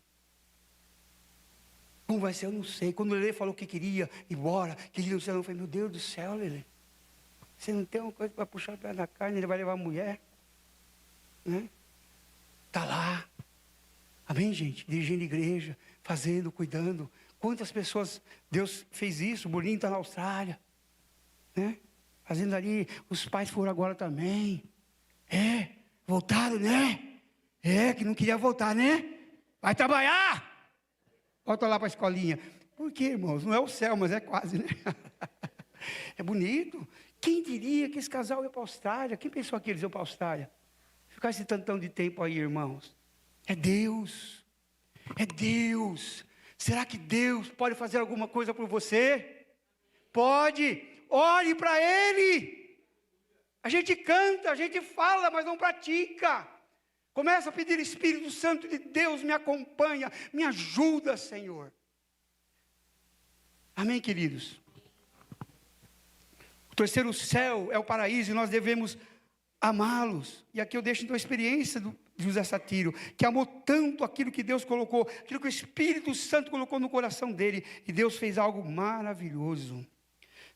Como vai ser, eu não sei. Quando o Lelê falou que queria ir embora, queria ir no céu, eu falei, meu Deus do céu, Lelê, você não tem uma coisa para puxar o pé da carne, ele vai levar a mulher, né? Está lá, amém, gente? Dirigindo a igreja, fazendo, cuidando. Quantas pessoas Deus fez isso? O Bolinho está na Austrália, né? Fazendo ali, os pais foram agora também. Voltaram, né? Que não queria voltar, né? Vai trabalhar! Volta lá para a escolinha. Por quê, irmãos? Não é o céu, mas é quase, né? É bonito. Quem diria que esse casal ia para a Austrália? Quem pensou que eles iam para a Austrália? Ficar esse tantão de tempo aí, irmãos. É Deus. É Deus. Será que Deus pode fazer alguma coisa por você? Pode. Ore para Ele. A gente canta, a gente fala, mas não pratica. Começa a pedir: Espírito Santo de Deus, me acompanha, me ajuda, Senhor. Amém, queridos? O terceiro céu é o paraíso e nós devemos amá-los. E aqui eu deixo então a experiência do José Sátiro, que amou tanto aquilo que Deus colocou, aquilo que o Espírito Santo colocou no coração dele, e Deus fez algo maravilhoso.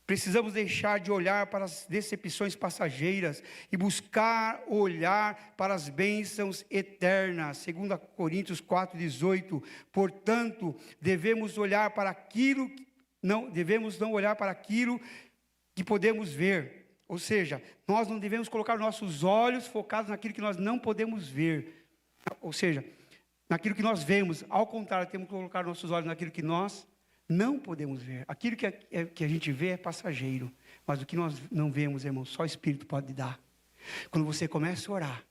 Precisamos deixar de olhar para as decepções passageiras e buscar olhar para as bênçãos eternas. 2 Coríntios 4,18. Portanto, devemos olhar para aquilo, não olhar para aquilo que podemos ver. Ou seja, nós não devemos colocar nossos olhos focados naquilo que nós não podemos ver. Ou seja, naquilo que nós vemos. Ao contrário, temos que colocar nossos olhos naquilo que nós não podemos ver. Aquilo que a gente vê é passageiro. Mas o que nós não vemos, irmão, só o Espírito pode dar. Quando você começa a orar,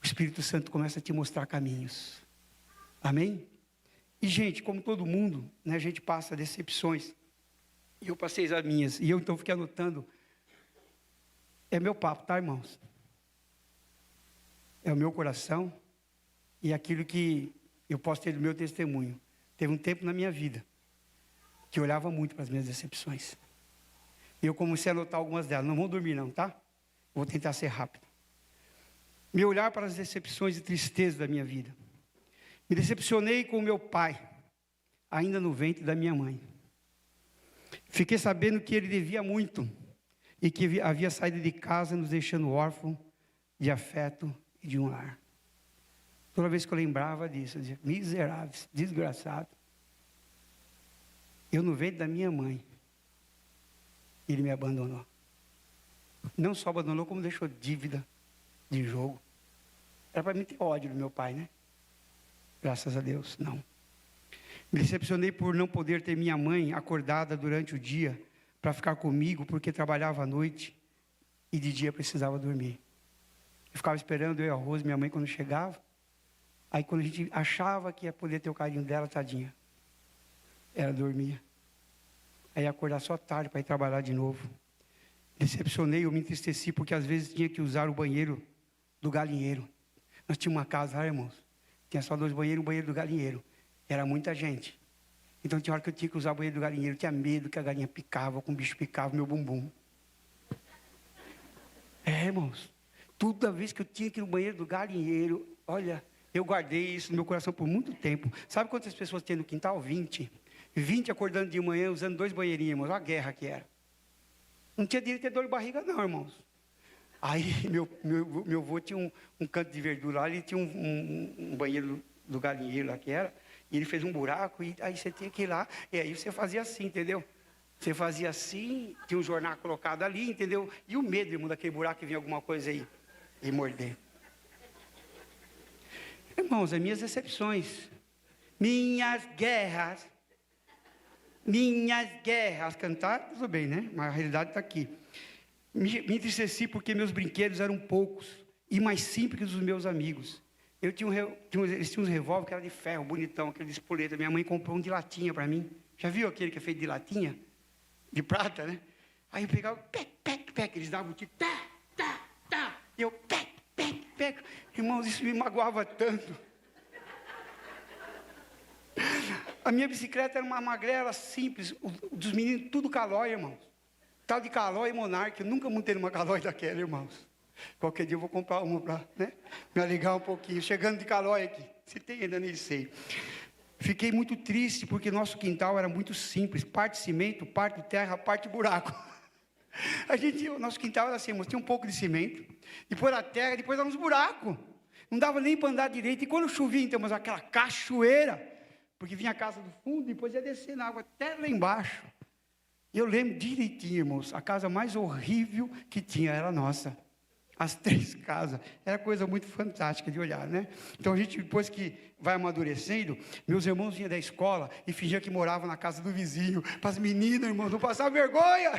o Espírito Santo começa a te mostrar caminhos. Amém? E, gente, como todo mundo, né, a gente passa decepções. E eu passei as minhas. E eu então fiquei anotando. É meu papo, tá, irmãos? É o meu coração e aquilo que eu posso ter do meu testemunho. Teve um tempo na minha vida que eu olhava muito para as minhas decepções. E eu comecei a anotar algumas delas. Não vão dormir não, tá? Vou tentar ser rápido. Me olhar para as decepções e tristezas da minha vida. Me decepcionei com o meu pai, ainda no ventre da minha mãe. Fiquei sabendo que ele devia muito e que havia saído de casa nos deixando órfão de afeto e de um lar. Toda vez que eu lembrava disso, eu dizia: miseráveis, desgraçado. Eu no ventre da minha mãe, ele me abandonou. Não só abandonou, como deixou dívida de jogo. Era para mim ter ódio do meu pai, né? Graças a Deus, não. Me decepcionei por não poder ter minha mãe acordada durante o dia para ficar comigo, porque trabalhava à noite e de dia precisava dormir. Eu ficava esperando eu e a Rose, minha mãe, quando chegava. Aí quando a gente achava que ia poder ter o carinho dela, tadinha, ela dormia. Aí ia acordar só tarde para ir trabalhar de novo. Decepcionei, eu me entristeci, porque às vezes tinha que usar o banheiro do galinheiro. Nós tínhamos uma casa, irmãos, tinha só 2 banheiros, um banheiro do galinheiro. Era muita gente. Então tinha hora que eu tinha que usar o banheiro do galinheiro, eu tinha medo que a galinha picava, que o bicho picava meu bumbum. Irmãos, toda vez que eu tinha que ir no banheiro do galinheiro, olha, eu guardei isso no meu coração por muito tempo. Sabe quantas pessoas tem no quintal? 20. 20 acordando de manhã, usando 2 banheirinhos, irmãos. Olha a guerra que era. Não tinha direito de ter dor de barriga não, irmãos. Aí meu avô tinha um canto de verdura lá, ele tinha um banheiro do galinheiro lá que era, e ele fez um buraco, e aí você tinha que ir lá, e aí você fazia assim, entendeu? Você fazia assim, tinha um jornal colocado ali, entendeu? E o medo, irmão, daquele buraco que vinha alguma coisa aí e morder. Irmãos, as minhas decepções, minhas guerras, cantar, tudo bem, né? Mas a realidade está aqui. Me entristeci porque meus brinquedos eram poucos e mais simples que os dos meus amigos. Eles tinham uns revólver que era de ferro, bonitão, aquele de espoleta. Minha mãe comprou um de latinha para mim. Já viu aquele que é feito de latinha? De prata, né? Aí eu pegava, eles davam um tiro, tá. E eu, pec. Irmãos, isso me magoava tanto. A minha bicicleta era uma magrela simples, dos meninos tudo calói, irmãos. Tal de calói e Monark, eu nunca montei numa calói daquela, irmãos. Qualquer dia eu vou comprar uma para, né, me alegar um pouquinho. Chegando de calói aqui, se tem ainda nem sei. Fiquei muito triste porque nosso quintal era muito simples, parte cimento, parte terra, parte buraco. O nosso quintal era assim, irmãos, tinha um pouco de cimento, depois a terra, depois eram uns buracos. Não dava nem para andar direito. E quando chovia, então, mas aquela cachoeira, porque vinha a casa do fundo, depois ia descer na água até lá embaixo. E eu lembro direitinho, irmãos, a casa mais horrível que tinha era a nossa. As 3 casas. Era coisa muito fantástica de olhar, né? Então a gente, depois que vai amadurecendo, meus irmãos vinham da escola e fingiam que moravam na casa do vizinho. Para as meninas, irmãos, não passar vergonha.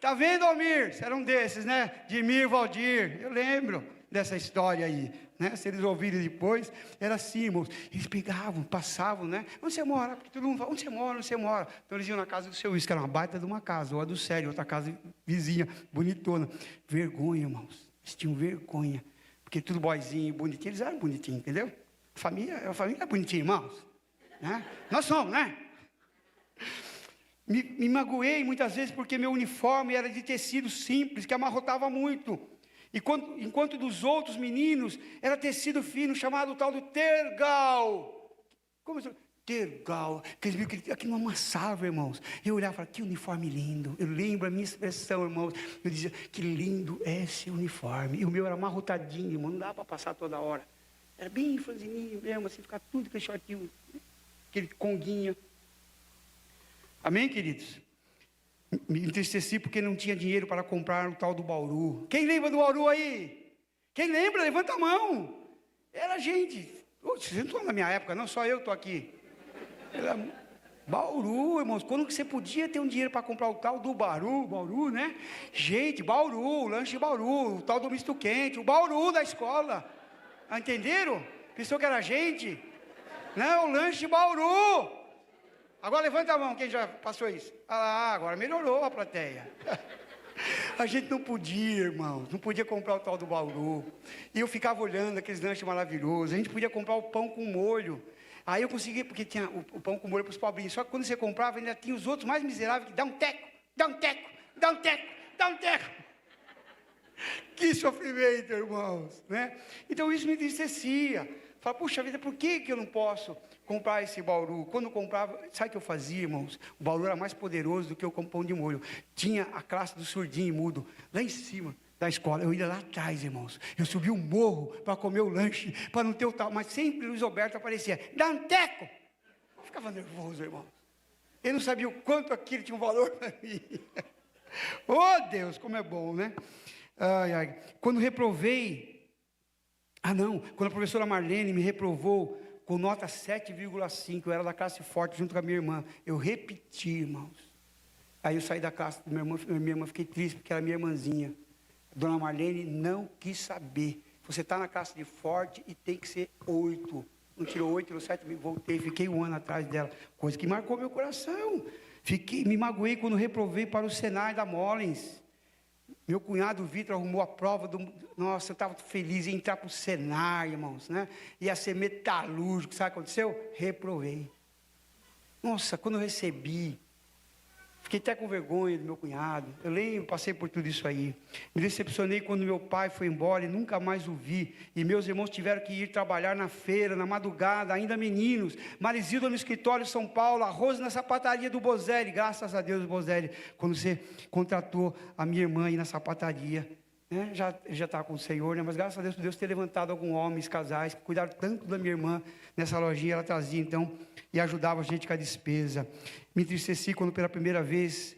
Tá vendo, Almir? Você era um desses, né? Dimir, Valdir. Eu lembro dessa história aí, né? Se eles ouvirem depois, era assim, irmãos. Eles pegavam, passavam, né? Onde você mora? Porque todo mundo fala, onde você mora? Onde você mora? Então eles iam na casa do seu Wilson, que era uma baita de uma casa, ou a do Sério, outra casa vizinha, bonitona. Vergonha, irmãos. Eles tinham vergonha. Porque tudo boizinho, bonitinho, eles eram bonitinhos, entendeu? A família é bonitinha, irmãos. Né? Nós somos, né? Me magoei muitas vezes porque meu uniforme era de tecido simples, que amarrotava muito. Enquanto dos outros meninos era tecido fino, chamado tal do tergal. Como isso? Tergal. Aquilo não amassava, irmãos. Eu olhava e falava, que uniforme lindo. Eu lembro a minha expressão, irmãos. Eu dizia, que lindo é esse uniforme. E o meu era amarrotadinho, irmão. Não dava para passar toda hora. Era bem franzininho mesmo, assim, ficar tudo aquele shortinho, aquele conguinha. Amém, queridos? Me entristeci porque não tinha dinheiro para comprar o tal do Bauru. Quem lembra do Bauru aí? Quem lembra? Levanta a mão. Era gente. Vocês não estão na minha época, não, só eu estou aqui. Era Bauru, irmãos. Quando que você podia ter um dinheiro para comprar o tal do Bauru, né? Gente, Bauru, lanche Bauru, o tal do misto quente, o Bauru da escola. Entenderam? Pensou que era gente? Não, o lanche Bauru. Agora levanta a mão, quem já passou isso? Ah, agora melhorou a plateia. A gente não podia, irmãos, não podia comprar o tal do Bauru. E eu ficava olhando aqueles lanches maravilhosos. A gente podia comprar o pão com molho. Aí eu consegui, porque tinha o pão com molho para os pobrinhos. Só que quando você comprava, ainda tinha os outros mais miseráveis que dá um teco, dá um teco, dá um teco, dá um teco. Que sofrimento, irmãos, né? Então isso me entristecia. Fala, puxa vida, por que eu não posso comprar esse Bauru? Quando eu comprava, sabe o que eu fazia, irmãos? O Bauru era mais poderoso do que o pão de molho. Tinha a classe do surdinho e mudo, lá em cima da escola. Eu ia lá atrás, irmãos. Eu subi um morro para comer o lanche, para não ter o tal. Mas sempre o Luiz Alberto aparecia, dá um teco. Eu ficava nervoso, irmãos. Eu não sabia o quanto aquilo tinha um valor para mim. Oh, Deus, como é bom, né? Ai, ai. Quando reprovei... quando a professora Marlene me reprovou com nota 7,5, eu era da classe forte junto com a minha irmã. Eu repeti, irmãos. Aí eu saí da classe da minha irmã, fiquei triste porque era minha irmãzinha. A dona Marlene não quis saber. Você está na classe de forte e tem que ser 8. Não tirou 8, tirou 7, voltei, fiquei um ano atrás dela. Coisa que marcou meu coração. Me magoei quando reprovei para o Senai da Mollens. Meu cunhado Vitor arrumou a prova Nossa, eu estava feliz em entrar para o Senai, irmãos, né? Ia ser metalúrgico, sabe o que aconteceu? Reprovei. Nossa, quando eu recebi, fiquei até com vergonha do meu cunhado. Eu lembro, passei por tudo isso aí. Me decepcionei quando meu pai foi embora e nunca mais o vi. E meus irmãos tiveram que ir trabalhar na feira, na madrugada, ainda meninos. Marizilda no escritório em São Paulo, arroz na sapataria do Bozelli. Graças a Deus, Bozelli, quando você contratou a minha irmã aí na sapataria. Né? Já estava com o Senhor, né? Mas graças a Deus, por Deus ter levantado alguns homens, casais, que cuidaram tanto da minha irmã nessa lojinha. Ela trazia, então, e ajudava a gente com a despesa. Me entristeci quando pela primeira vez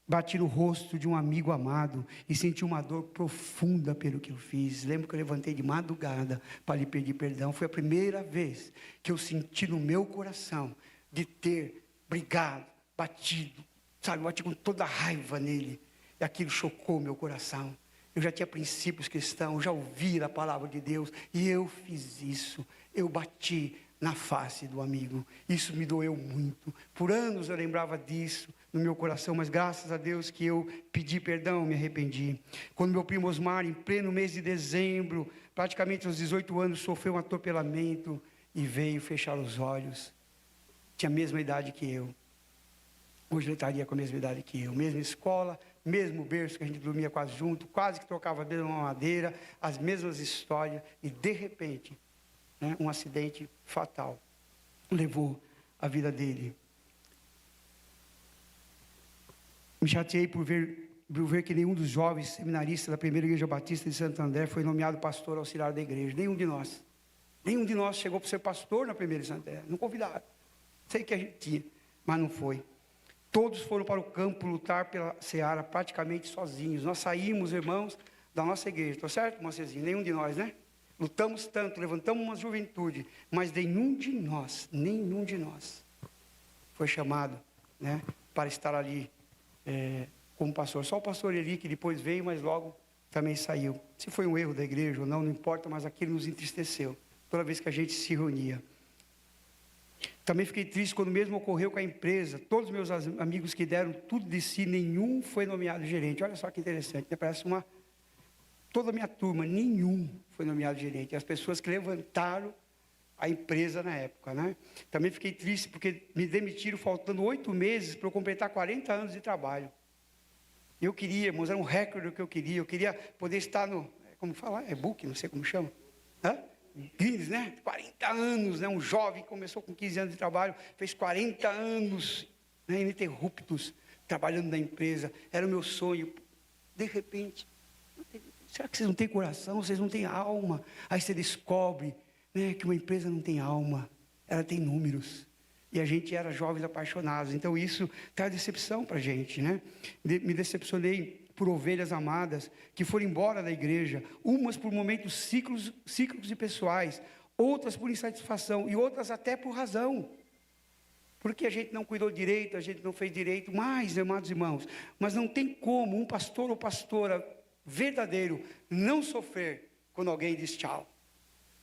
bati no rosto de um amigo amado e senti uma dor profunda pelo que eu fiz. Lembro que eu levantei de madrugada para lhe pedir perdão. Foi a primeira vez que eu senti no meu coração de ter brigado, batido, sabe, bati com toda a raiva nele. E aquilo chocou meu coração. Eu já tinha princípios cristãos, já ouvia a palavra de Deus e eu fiz isso. Eu bati na face do amigo. Isso me doeu muito. Por anos eu lembrava disso no meu coração, mas graças a Deus que eu pedi perdão, me arrependi. Quando meu primo Osmar, em pleno mês de dezembro, praticamente aos 18 anos, sofreu um atropelamento e veio fechar os olhos. Tinha a mesma idade que eu. Hoje ele estaria com a mesma idade que eu. Mesma escola, mesmo berço que a gente dormia quase junto, quase que trocava a mesma madeira, as mesmas histórias, e de repente, né, um acidente fatal levou a vida dele. Me chateei por ver que nenhum dos jovens seminaristas da primeira igreja batista de Santo André foi nomeado pastor auxiliar da igreja. Nenhum de nós chegou para ser pastor na primeira de Santo André. Não convidaram. Sei que a gente tinha, mas não foi. Todos foram para o campo lutar pela seara praticamente sozinhos. Nós saímos, irmãos, da nossa igreja. Estou certo, irmã Cezinha? Nenhum de nós, né? Lutamos tanto, levantamos uma juventude, mas nenhum de nós foi chamado, né, para estar ali como pastor. Só o pastor Eli, que depois veio, mas logo também saiu. Se foi um erro da igreja ou não, não importa, mas aquilo nos entristeceu, toda vez que a gente se reunia. Também fiquei triste quando mesmo ocorreu com a empresa. Todos os meus amigos que deram tudo de si, nenhum foi nomeado gerente. Olha só que interessante, né? Parece uma... Toda a minha turma, nenhum foi nomeado gerente. As pessoas que levantaram a empresa na época, né? Também fiquei triste porque me demitiram faltando 8 meses para eu completar 40 anos de trabalho. Eu queria, irmãos, era um recorde do que eu queria. Eu queria poder estar no... Como falar? É book, não sei como chama. Hã? Guinness, né? 40 anos, né? Um jovem que começou com 15 anos de trabalho, fez 40 anos, né? Ininterruptos, trabalhando na empresa. Era o meu sonho. De repente, será que vocês não têm coração? Vocês não têm alma? Aí você descobre, né, que uma empresa não tem alma, ela tem números. E a gente era jovens apaixonados. Então isso traz decepção para a gente, né? Me decepcionei por ovelhas amadas que foram embora da igreja, umas por momentos cíclicos e pessoais, outras por insatisfação e outras até por razão. Porque a gente não cuidou direito, a gente não fez direito. Mas, amados irmãos, mas não tem como um pastor ou pastora verdadeiro não sofrer quando alguém diz tchau.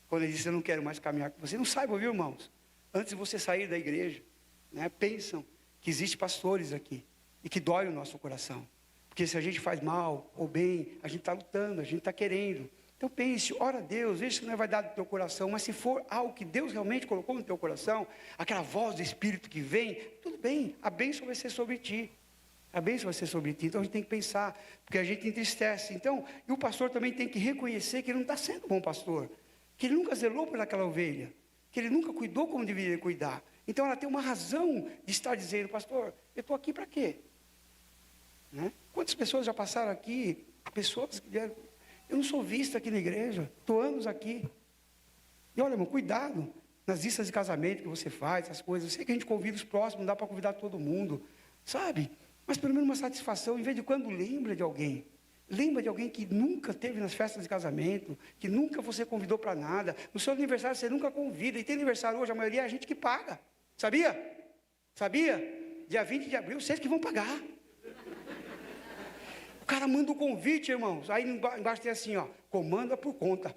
Quando ele diz, eu não quero mais caminhar com você. Não saiba, viu, irmãos? Antes de você sair da igreja, né, pensam que existem pastores aqui e que dói o nosso coração. Porque se a gente faz mal ou bem, a gente está lutando, a gente está querendo. Então pense, ora a Deus, veja se não é vaidade do teu coração, mas se for algo que Deus realmente colocou no teu coração, aquela voz do Espírito que vem, tudo bem, a bênção vai ser sobre ti. A bênção vai ser sobre ti. Então a gente tem que pensar, porque a gente entristece. Então, e o pastor também tem que reconhecer que ele não está sendo bom pastor, que ele nunca zelou por aquela ovelha, que ele nunca cuidou como deveria cuidar. Então ela tem uma razão de estar dizendo, pastor, eu estou aqui para quê? Né? Quantas pessoas já passaram aqui? Pessoas que vieram, eu não sou vista aqui na igreja, estou anos aqui. E olha, irmão, cuidado nas listas de casamento que você faz, essas coisas. Eu sei que a gente convida os próximos, não dá para convidar todo mundo, sabe? Mas pelo menos uma satisfação, em vez de quando lembra de alguém. Lembra de alguém que nunca teve nas festas de casamento, que nunca você convidou para nada. No seu aniversário você nunca convida. E tem aniversário hoje, a maioria é a gente que paga. Sabia? Sabia? Dia 20 de abril, vocês que vão pagar. O cara manda o convite, irmãos. Aí embaixo tem assim, ó, comanda por conta.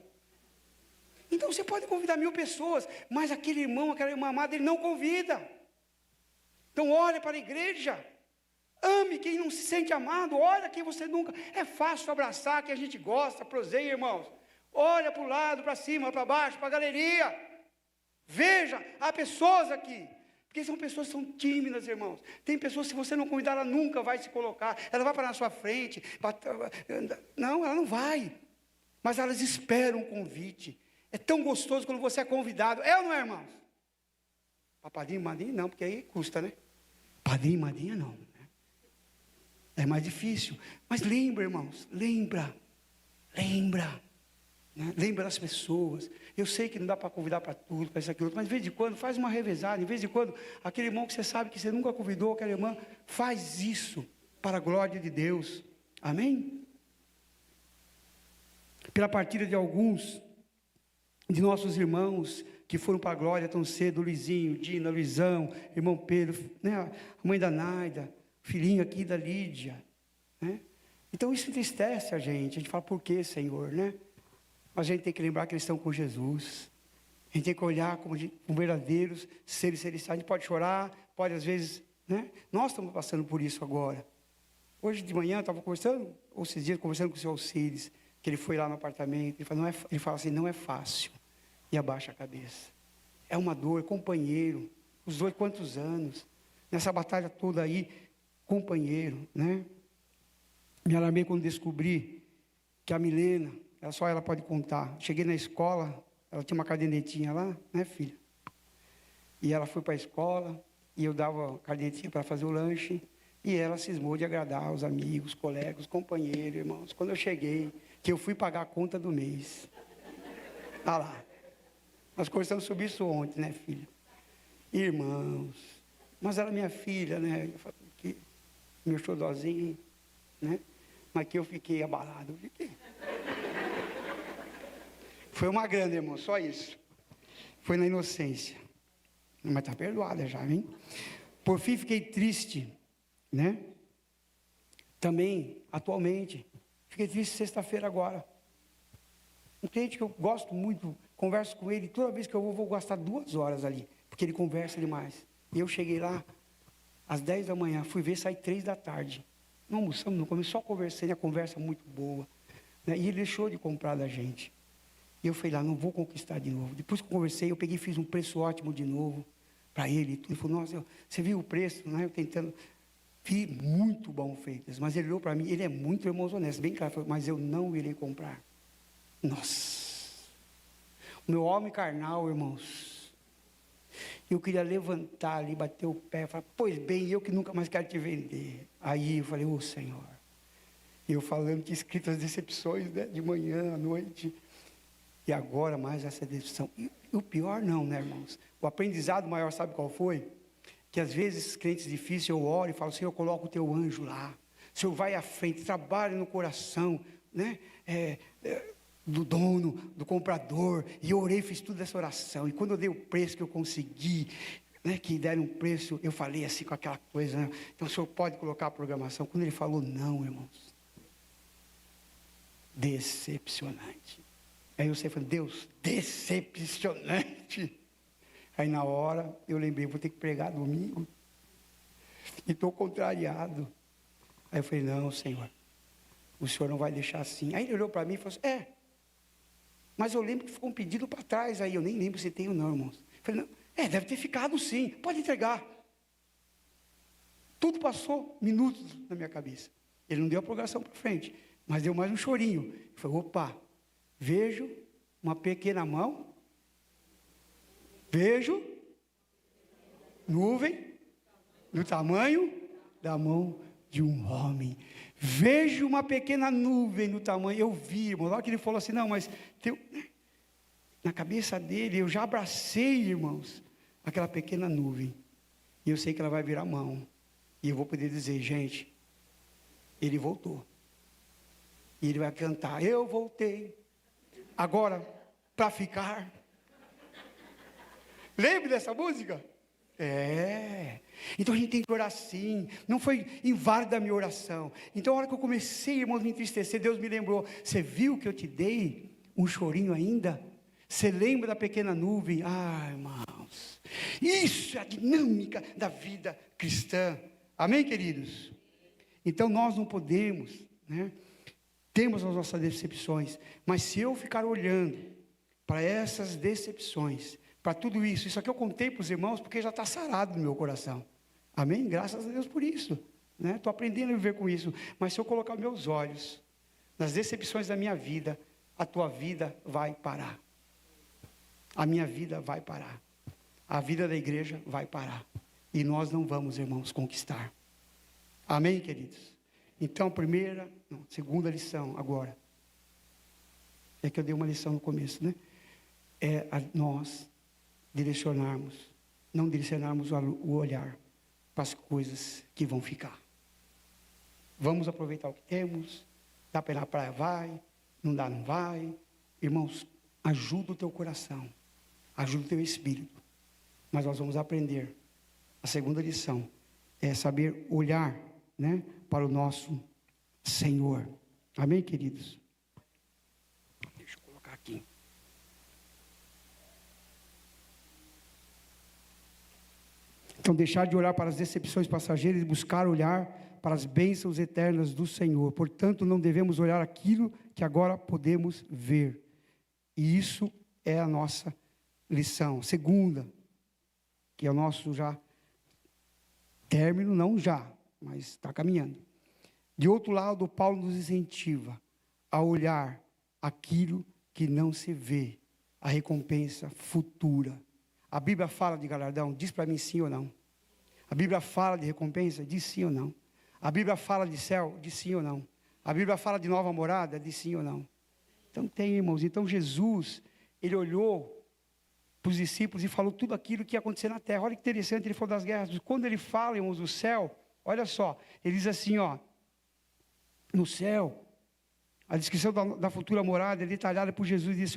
Então você pode convidar 1000 pessoas, mas aquele irmão, aquela irmã amada, ele não convida. Então olha para a igreja. Ame quem não se sente amado, olha quem você nunca... É fácil abraçar quem a gente gosta, proseia, irmãos. Olha para o lado, para cima, para baixo, para a galeria. Veja, há pessoas aqui. Porque são pessoas que são tímidas, irmãos. Tem pessoas, se você não convidar, ela nunca vai se colocar. Ela vai para na sua frente. Não, ela não vai. Mas elas esperam um convite. É tão gostoso quando você é convidado. É ou não é, irmãos? Para padrinho e madrinha, não, porque aí custa, né? Padrinho e madrinha, não. É mais difícil. Mas lembra, irmãos, lembra. Né? Lembra das pessoas. Eu sei que não dá para convidar para tudo, para isso, aquilo, mas de vez em quando, faz uma revezada. De vez em quando, aquele irmão que você sabe que você nunca convidou, aquela irmã, faz isso para a glória de Deus. Amém? Pela partida de alguns de nossos irmãos que foram para a glória tão cedo, Luizinho, Dina, Luizão, irmão Pedro, né? A mãe da Naida, filhinho aqui da Lídia, né? Então isso entristece a gente fala, por que, Senhor, né? Mas a gente tem que lembrar que eles estão com Jesus, a gente tem que olhar como verdadeiros seres celestiais. A gente pode chorar, pode às vezes, né? Nós estamos passando por isso agora. Hoje de manhã eu estava conversando, ou esses dias conversando com o senhor Alcides, que ele foi lá no apartamento, ele fala assim, não é fácil, e abaixa a cabeça. É uma dor, companheiro, os dois quantos anos, nessa batalha toda aí, companheiro, né? Me alarmei quando descobri que a Milena, só ela pode contar. Cheguei na escola, ela tinha uma cadernetinha lá, né, filha? E ela foi para a escola, e eu dava a cadernetinha para fazer o lanche, e ela cismou de agradar os amigos, colegas, os companheiros, irmãos. Quando eu cheguei, que eu fui pagar a conta do mês. Tá lá. Nós conversamos sobre isso ontem, né, filha? Irmãos, mas ela é minha filha, né? Eu falei que meu xodózinho, né? Mas que eu fiquei abalado, eu fiquei. Foi uma grande, irmão, só isso. Foi na inocência. Mas está perdoada já, hein? Por fim, fiquei triste, né? Também, atualmente, Fiquei triste sexta-feira agora. Um cliente que eu gosto muito, converso com ele, toda vez que eu vou gastar 2 horas ali, porque ele conversa demais. E eu cheguei lá às 10 da manhã, fui ver, saí 3 da tarde. Não almoçamos, não comemos, só conversei, a conversa muito boa. Né? E ele deixou de comprar da gente. E eu falei lá, não vou conquistar de novo. Depois que eu conversei, eu peguei e fiz um preço ótimo de novo para ele. Ele falou, nossa, você viu o preço? Né? Eu tentando, vi muito bom feitas. Mas ele olhou para mim, ele é muito irmão honesto, bem claro, falou, mas eu não irei comprar. Nossa, o meu homem carnal, irmãos, eu queria levantar ali, bater o pé, falar, pois bem, eu que nunca mais quero te vender. Aí eu falei, Senhor, eu falando que escrito as decepções, né, de manhã, à noite, e agora mais essa decepção. E o pior não, né, irmãos? O aprendizado maior, sabe qual foi? Que às vezes, crentes difíceis, eu oro e falo, Senhor, coloca o teu anjo lá, Senhor, vai à frente, trabalha no coração, né, do dono, do comprador, e eu orei, fiz tudo essa oração, e quando eu dei o preço que eu consegui, né, que deram um preço, eu falei assim com aquela coisa, né, então o senhor pode colocar a programação, quando ele falou não, irmãos, decepcionante, aí você falou, Deus, decepcionante, aí na hora, eu lembrei, vou ter que pregar domingo, e estou contrariado, aí eu falei, não, Senhor, o senhor não vai deixar assim, aí ele olhou para mim e falou assim, mas eu lembro que ficou um pedido para trás aí, eu nem lembro se tem ou não, irmãos. Eu falei, não, deve ter ficado sim, pode entregar. Tudo passou minutos na minha cabeça. Ele não deu a prorrogação para frente, mas deu mais um chorinho. Eu falei, opa, vejo uma pequena mão, vejo nuvem do tamanho da mão de um homem. Vejo uma pequena nuvem no tamanho, eu vi, irmão, lá que ele falou assim, não, mas na cabeça dele, eu já abracei, irmãos, aquela pequena nuvem, e eu sei que ela vai virar mão, e eu vou poder dizer, gente, ele voltou, e ele vai cantar, eu voltei, agora, para ficar. Lembra dessa música? Então a gente tem que orar assim, não foi inválida a minha oração, então a hora que eu comecei, irmãos, a me entristecer, Deus me lembrou, você viu que eu te dei um chorinho ainda? Você lembra da pequena nuvem? Irmãos, isso é a dinâmica da vida cristã, amém, queridos? Então nós não podemos, né? Temos as nossas decepções, mas se eu ficar olhando para essas decepções, para tudo isso, isso aqui eu contei para os irmãos, porque já está sarado no meu coração, amém? Graças a Deus por isso, né? Estou aprendendo a viver com isso, mas se eu colocar meus olhos nas decepções da minha vida, a tua vida vai parar, a minha vida vai parar, a vida da igreja vai parar, e nós não vamos, irmãos, conquistar, amém, queridos? Então, segunda lição agora, é que eu dei uma lição no começo, né? Nós não direcionarmos o olhar para as coisas que vão ficar. Vamos aproveitar o que temos, dá para ir na praia, vai, não dá, não vai. Irmãos, ajuda o teu coração, ajuda o teu espírito, mas nós vamos aprender, a segunda lição, é saber olhar, né, para o nosso Senhor, amém, queridos? Deixa eu colocar aqui. Então, deixar de olhar para as decepções passageiras e buscar olhar para as bênçãos eternas do Senhor. Portanto, não devemos olhar aquilo que agora podemos ver. E isso é a nossa lição. Segunda, que é o nosso já término, não já, mas está caminhando. De outro lado, Paulo nos incentiva a olhar aquilo que não se vê, a recompensa futura. A Bíblia fala de galardão? Diz para mim sim ou não. A Bíblia fala de recompensa? Diz sim ou não. A Bíblia fala de céu? Diz sim ou não. A Bíblia fala de nova morada? Diz sim ou não. Então tem, irmãos. Então Jesus, ele olhou para os discípulos e falou tudo aquilo que ia acontecer na terra. Olha que interessante, ele falou das guerras. Quando ele fala, irmãos, do céu, olha só, ele diz assim, no céu, a descrição da futura morada é detalhada por Jesus, disse,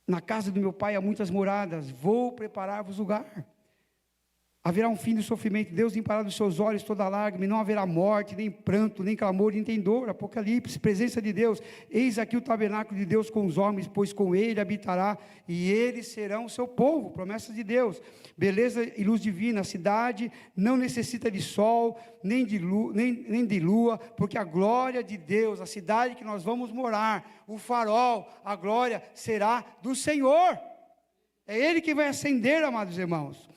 na casa do meu pai há muitas moradas, vou preparar-vos lugar. Haverá um fim do sofrimento, Deus limpará dos seus olhos toda lágrima, e não haverá morte, nem pranto, nem clamor, nem tem dor. Apocalipse, presença de Deus. Eis aqui o tabernáculo de Deus com os homens, pois com ele habitará, e eles serão o seu povo. Promessas de Deus. Beleza e luz divina. A cidade não necessita de sol, nem de lua, porque a glória de Deus, a cidade que nós vamos morar, o farol, a glória será do Senhor. É Ele que vai acender, amados irmãos.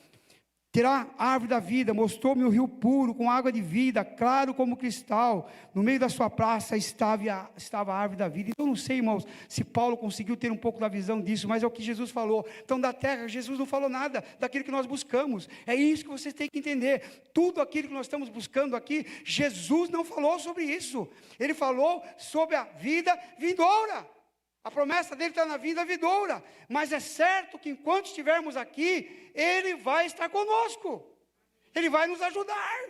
Terá a árvore da vida, mostrou-me um rio puro, com água de vida, claro como cristal. No meio da sua praça estava a árvore da vida. Então, não sei, irmãos, se Paulo conseguiu ter um pouco da visão disso, mas é o que Jesus falou. Então, da terra, Jesus não falou nada daquilo que nós buscamos. É isso que vocês têm que entender. Tudo aquilo que nós estamos buscando aqui, Jesus não falou sobre isso. Ele falou sobre a vida vindoura. A promessa dele está na vida vindoura, mas é certo que enquanto estivermos aqui, Ele vai estar conosco, Ele vai nos ajudar,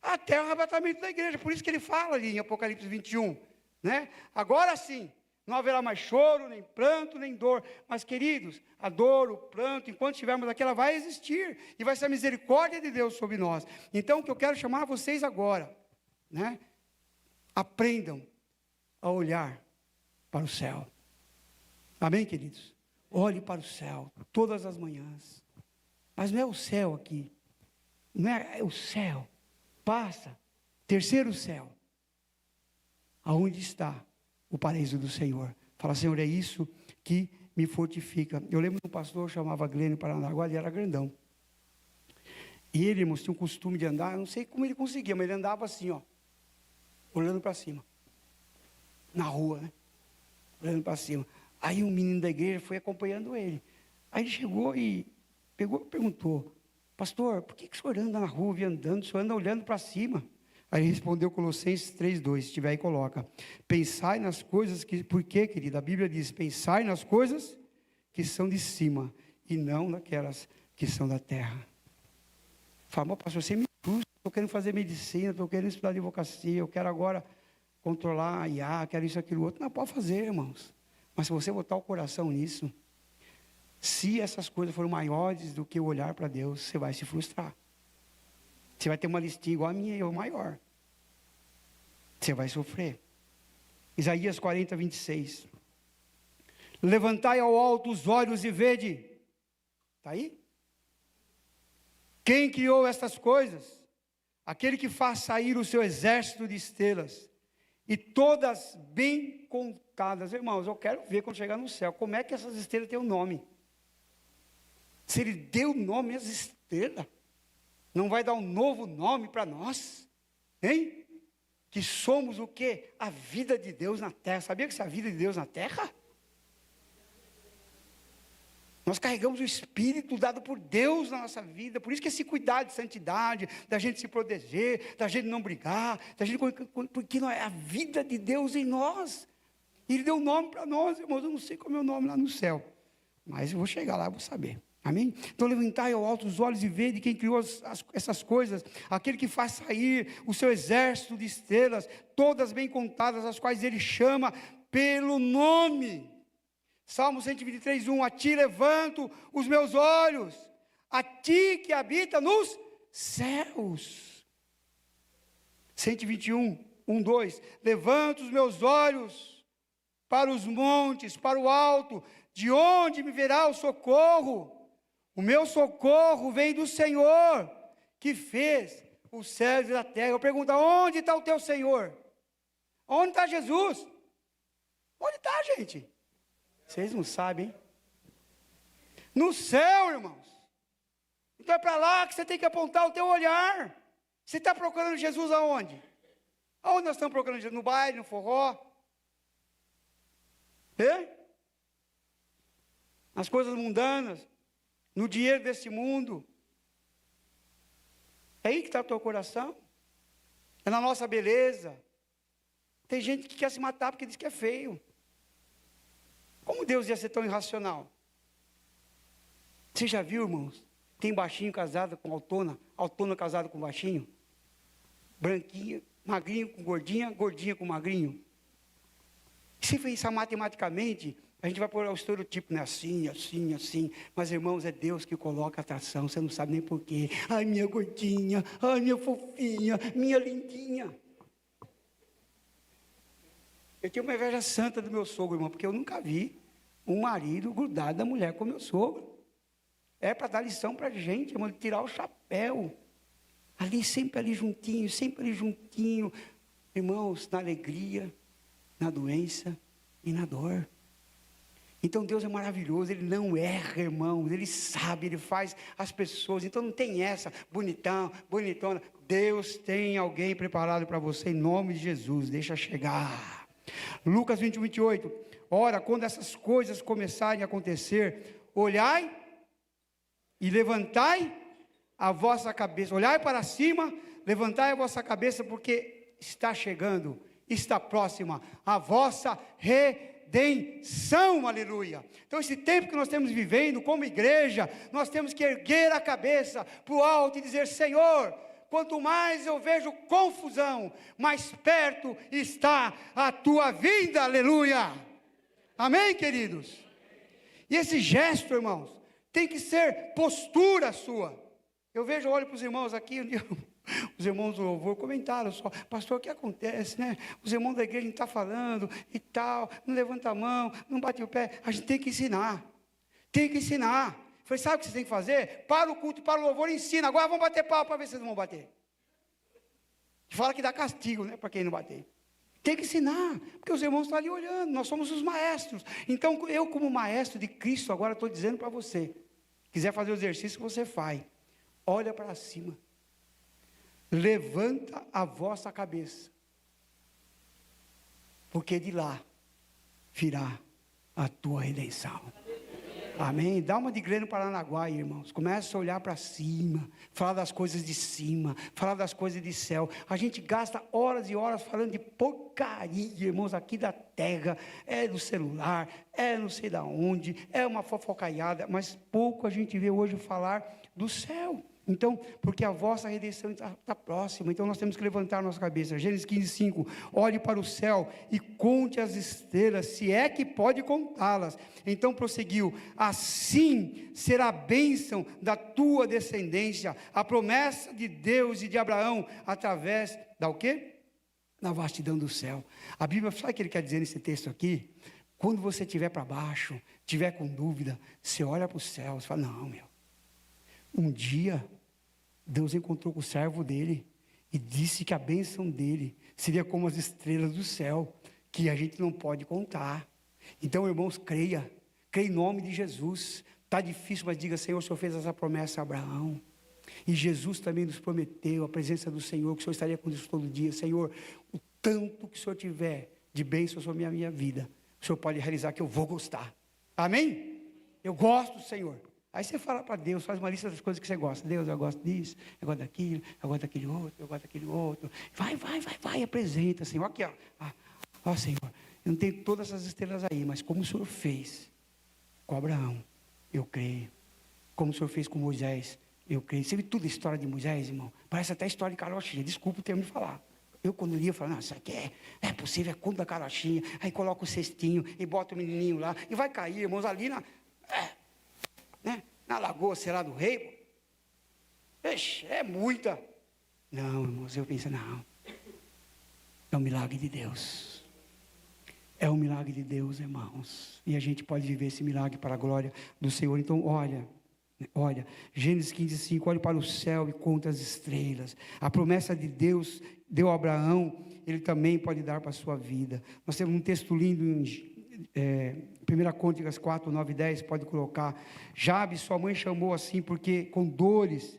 até o arrebatamento da igreja. Por isso que Ele fala ali em Apocalipse 21, né? Agora sim, não haverá mais choro, nem pranto, nem dor, mas queridos, a dor, o pranto, enquanto estivermos aqui, ela vai existir, e vai ser a misericórdia de Deus sobre nós. Então, o que eu quero chamar vocês agora, né? Aprendam a olhar para o céu. Amém, queridos? Olhe para o céu todas as manhãs. Mas não é o céu aqui, não é o céu. Passa, terceiro céu, aonde está o paraíso do Senhor. Fala, Senhor, é isso que me fortifica. Eu lembro de um pastor, chamava Glênio Paranaguá, ele era grandão. E ele, irmãos, tinha um costume de andar, eu não sei como ele conseguia, mas ele andava assim, ó, olhando para cima, na rua, né? Olhando para cima. Aí um menino da igreja foi acompanhando ele. Aí ele chegou e perguntou, pastor, por que o senhor anda na rua, andando, o senhor anda olhando para cima? Aí ele respondeu Colossenses 3:2, se tiver aí coloca, pensai nas coisas que, por quê, querida? A Bíblia diz, pensai nas coisas que são de cima, e não naquelas que são da terra. Fala, pastor, você me frustra, estou querendo fazer medicina, estou querendo estudar advocacia, eu quero agora controlar a IA, quero isso, aquilo, outro. Não, pode fazer, irmãos. Mas se você botar o coração nisso, se essas coisas forem maiores do que o olhar para Deus, você vai se frustrar. Você vai ter uma listinha igual a minha, eu maior. Você vai sofrer. Isaías 40:26. Levantai ao alto os olhos e vede. Está aí? Quem criou estas coisas? Aquele que faz sair o seu exército de estrelas, e todas bem contadas. Irmãos, eu quero ver quando chegar no céu, como é que essas estrelas têm um nome. Se Ele deu nome às estrelas, não vai dar um novo nome para nós? Hein? Que somos o quê? A vida de Deus na terra. Sabia que isso é a vida de Deus na terra? Nós carregamos o Espírito dado por Deus na nossa vida. Por isso que esse cuidado de santidade, da gente se proteger, da gente não brigar, porque não é a vida de Deus em nós. E Ele deu um nome para nós, irmãos. Eu não sei como é o nome lá no céu, mas eu vou chegar lá, eu vou saber. Amém? Então levantai ao alto os olhos e vede quem criou essas coisas, aquele que faz sair o seu exército de estrelas, todas bem contadas, as quais Ele chama pelo nome. Salmo 123:1, a ti levanto os meus olhos, a ti que habita nos céus. 121:2, levanto os meus olhos para os montes, para o alto, de onde me virá o socorro? O meu socorro vem do Senhor, que fez os céus e a terra. Eu pergunto, onde está o teu Senhor? Onde está Jesus? Onde está, gente? Vocês não sabem, hein? No céu, irmãos. Então é para lá que você tem que apontar o teu olhar. Você está procurando Jesus aonde? Aonde nós estamos procurando Jesus? No baile, no forró? Nas coisas mundanas? No dinheiro desse mundo? É aí que está o teu coração? É na nossa beleza? Tem gente que quer se matar porque diz que é feio. Como Deus ia ser tão irracional? Você já viu, irmãos? Tem baixinho casado com autona, autona casada com baixinho, branquinho, magrinho com gordinha, gordinha com magrinho. Se pensar matematicamente, A gente vai pôr o estereotipo, né? Assim, assim, assim. Mas, irmãos, é Deus que coloca a atração. Você não sabe nem porquê. Ai, minha gordinha. Ai, minha fofinha. Minha lindinha. Eu tinha uma inveja santa do meu sogro, irmão, porque eu nunca vi um marido grudado da mulher como meu sogro. É para dar lição para a gente, irmão, de tirar o chapéu. Ali, sempre ali juntinho, sempre ali juntinho. Irmãos, na alegria, na doença e na dor. Então Deus é maravilhoso, Ele não erra, irmãos, Ele sabe, Ele faz as pessoas, então não tem essa, bonitão, bonitona. Deus tem alguém preparado para você em nome de Jesus, deixa chegar. Lucas 21, 28, ora, quando essas coisas começarem a acontecer, olhai e levantai a vossa cabeça, olhai para cima, levantai a vossa cabeça, porque está chegando, está próxima a vossa redenção, aleluia. Então esse tempo que nós estamos vivendo como igreja, nós temos que erguer a cabeça para o alto e dizer: Senhor, quanto mais eu vejo confusão, mais perto está a tua vinda, aleluia. Amém, queridos? E esse gesto, irmãos, tem que ser postura sua. Eu vejo, olho para os irmãos aqui, os irmãos do louvor comentaram só: pastor, o que acontece, né? Os irmãos da igreja não estão falando e tal, não levanta a mão, não bate o pé. A gente tem que ensinar, tem que ensinar. Falei: sabe o que vocês têm que fazer? Para o culto, para o louvor, ensina. Agora vamos bater pau para ver se vocês não vão bater. Fala que dá castigo, né, para quem não bater. Tem que ensinar, porque os irmãos estão ali olhando, nós somos os maestros. Então, eu como maestro de Cristo, agora estou dizendo para você, quiser fazer o exercício, você faz. Olha para cima. Levanta a vossa cabeça. Porque de lá virá a tua redenção. Amém? Dá uma de Grêmio Paranaguá, irmãos. Começa a olhar para cima, falar das coisas de cima, falar das coisas de céu. A gente gasta horas e horas falando de porcaria, irmãos, aqui da terra. É do celular, é não sei da onde, é uma fofocaiada, mas pouco a gente vê hoje falar do céu. Então, porque a vossa redenção está próxima, então nós temos que levantar nossa cabeça. Gênesis 15, 5, olhe para o céu e conte as estrelas, se é que pode contá-las. Então prosseguiu: assim será a bênção da tua descendência, a promessa de Deus e de Abraão, através da o quê? Da vastidão do céu. A Bíblia, sabe o que ele quer dizer nesse texto aqui? Quando você estiver para baixo, estiver com dúvida, você olha para o céu, você fala: não, meu, um dia Deus encontrou com o servo dele e disse que a bênção dele seria como as estrelas do céu, que a gente não pode contar. Então, irmãos, creia em nome de Jesus. Está difícil, mas diga: Senhor, o Senhor fez essa promessa a Abraão, e Jesus também nos prometeu a presença do Senhor, que o Senhor estaria conosco todo dia. Senhor, o tanto que o Senhor tiver de bênção sobre a minha vida, o Senhor pode realizar, que eu vou gostar. Amém? Eu gosto, Senhor. Aí você fala para Deus, faz uma lista das coisas que você gosta. Deus, eu gosto disso, eu gosto daquilo, eu gosto daquele outro, eu gosto daquele outro. Vai, apresenta, Senhor. Aqui, ó, Senhor, eu não tenho todas essas estrelas aí, mas como o Senhor fez com Abraão, eu creio. Como o Senhor fez com Moisés, eu creio. Você viu toda a história de Moisés, irmão? Parece até a história de carochinha. Desculpa o termo de falar. Eu, quando lia, eu falava: não, isso aqui é possível, é conto da carochinha. Aí coloca o cestinho e bota o menininho lá, e vai cair, irmãos, ali na lagoa, será do rei? Ixi, é muita. Não, irmãos, eu penso: não. É um milagre de Deus. É um milagre de Deus, irmãos. E a gente pode viver esse milagre para a glória do Senhor. Então, olha, Gênesis 15, 5, olhe para o céu e conta as estrelas. A promessa de Deus deu a Abraão, Ele também pode dar para a sua vida. Nós temos um texto lindo em 1 Crônicas 4, 9 e 10, pode colocar. Jabes, sua mãe chamou assim, porque com dores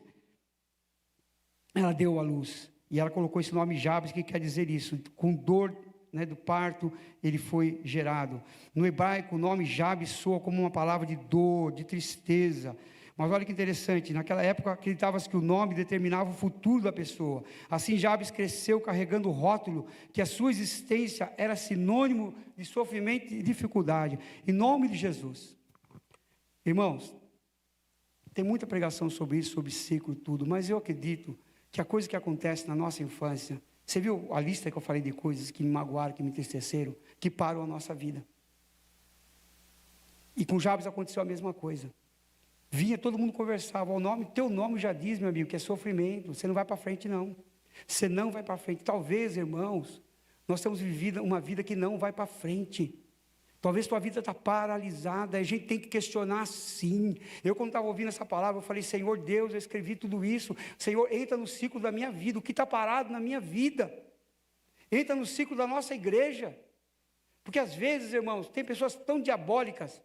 ela deu à luz. E ela colocou esse nome Jabes, que quer dizer isso, com dor, né, do parto, ele foi gerado. No hebraico, o nome Jabes soa como uma palavra de dor, de tristeza. Mas olha que interessante, naquela época acreditava-se que o nome determinava o futuro da pessoa. Assim Jabes cresceu carregando o rótulo que a sua existência era sinônimo de sofrimento e dificuldade. Em nome de Jesus. Irmãos, tem muita pregação sobre isso, sobre ciclo e tudo, mas eu acredito que a coisa que acontece na nossa infância, você viu a lista que eu falei de coisas que me magoaram, que me entristeceram, que param a nossa vida. E com Jabes aconteceu a mesma coisa. Vinha, todo mundo conversava, o nome, teu nome já diz, meu amigo, que é sofrimento, você não vai para frente não. Você não vai para frente. Talvez, irmãos, nós temos vivido uma vida que não vai para frente. Talvez tua vida está paralisada, a gente tem que questionar sim. Eu quando estava ouvindo essa palavra, eu falei, Senhor Deus, eu escrevi tudo isso. Senhor, entra no ciclo da minha vida, o que está parado na minha vida. Entra no ciclo da nossa igreja. Porque às vezes, irmãos, tem pessoas tão diabólicas,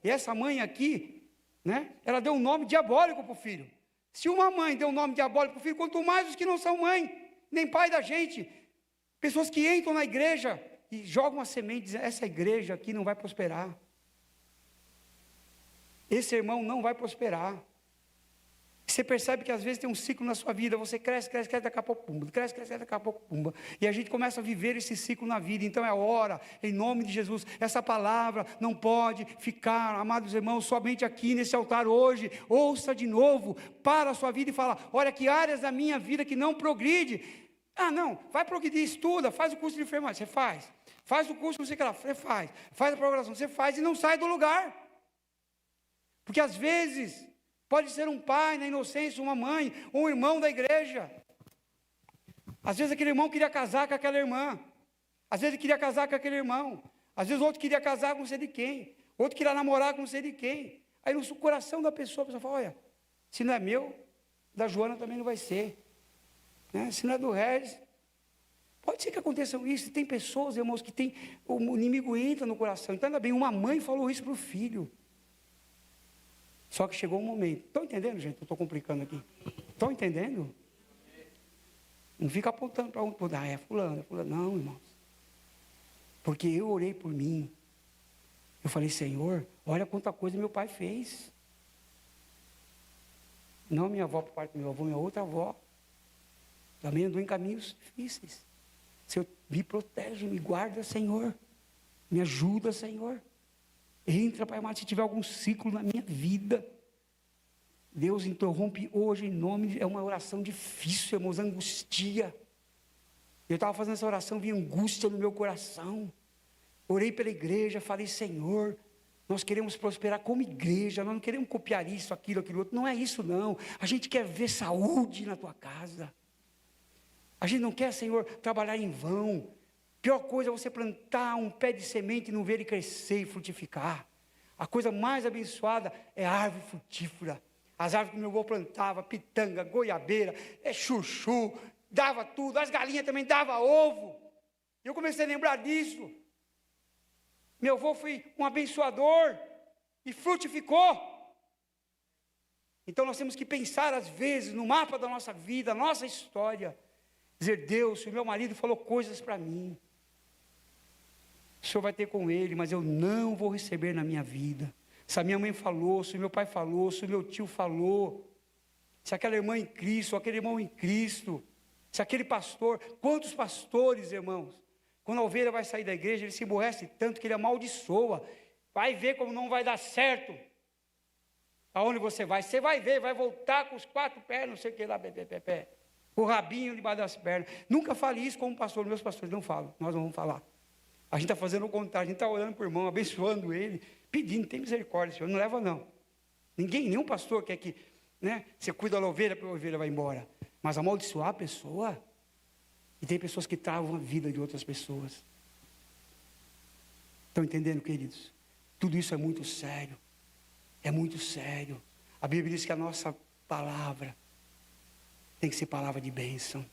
e essa mãe aqui, né, ela deu um nome diabólico para o filho. Se uma mãe deu um nome diabólico para o filho, quanto mais os que não são mãe, nem pai da gente. Pessoas que entram na igreja e jogam uma semente, dizendo, essa igreja aqui não vai prosperar. Esse irmão não vai prosperar. Você percebe que às vezes tem um ciclo na sua vida, você cresce, daqui a pouco pumba, cresce, daqui a pouco pumba, e a gente começa a viver esse ciclo na vida. Então é hora, em nome de Jesus, essa palavra não pode ficar, amados irmãos, somente aqui nesse altar hoje. Ouça de novo, para a sua vida e fala, olha que áreas da minha vida que não progride. Ah não, vai progredir, estuda, faz o curso de enfermagem, você faz o curso, não sei o que lá, você faz a programação, você faz e não sai do lugar. Porque às vezes pode ser um pai na inocência, uma mãe, um irmão da igreja. Às vezes aquele irmão queria casar com aquela irmã. Às vezes ele queria casar com aquele irmão. Às vezes outro queria casar com não sei de quem. Outro queria namorar com não sei de quem. Aí no coração da pessoa, a pessoa fala, olha, se não é meu, da Joana também não vai ser. Né? Se não é do Regis, pode ser que aconteça isso. Tem pessoas, irmãos, que tem, o inimigo entra no coração. Então ainda bem, uma mãe falou isso para o filho. Só que chegou um momento. Estão entendendo, gente? Eu estou complicando aqui. Estão entendendo? Não fica apontando para um. Ah, é fulano. Não, irmãos. Porque eu orei por mim. Eu falei, Senhor, olha quanta coisa meu pai fez. Não minha avó por parte do meu avô, minha outra avó. Também andou em caminhos difíceis. Senhor, me protege, me guarda, Senhor. Me ajuda, Senhor. Entra, Pai amado, se tiver algum ciclo na minha vida. Deus interrompe hoje em nome de... É uma oração difícil, irmãos, angustia. Eu estava fazendo essa oração, vi angústia no meu coração. Orei pela igreja, falei, Senhor, nós queremos prosperar como igreja, nós não queremos copiar isso, aquilo outro. Não é isso não. A gente quer ver saúde na tua casa. A gente não quer, Senhor, trabalhar em vão. Pior coisa é você plantar um pé de semente e não ver ele crescer e frutificar. A coisa mais abençoada é a árvore frutífera. As árvores que meu avô plantava, pitanga, goiabeira, chuchu, dava tudo. As galinhas também davam ovo. E eu comecei a lembrar disso. Meu avô foi um abençoador e frutificou. Então nós temos que pensar às vezes no mapa da nossa vida, nossa história. Dizer, Deus, se o meu marido falou coisas para mim, o Senhor vai ter com ele, mas eu não vou receber na minha vida. Se a minha mãe falou, se o meu pai falou, se o meu tio falou, se aquela irmã em Cristo, aquele irmão em Cristo, se aquele pastor, quantos pastores, irmãos, quando a ovelha vai sair da igreja, ele se emborrece tanto que ele amaldiçoa, vai ver como não vai dar certo. Aonde você vai ver, vai voltar com os 4 pés, não sei o que lá, pé. O rabinho debaixo das pernas. Nunca fale isso como pastor, meus pastores não falam, nós não vamos falar. A gente está fazendo o contrário, a gente está orando para o irmão, abençoando ele, pedindo, tem misericórdia, Senhor, não leva não. Nenhum pastor quer que, né, você cuida da ovelha para a ovelha vai embora. Mas amaldiçoar a pessoa, e tem pessoas que travam a vida de outras pessoas. Estão entendendo, queridos? Tudo isso é muito sério. É muito sério. A Bíblia diz que a nossa palavra tem que ser palavra de bênção.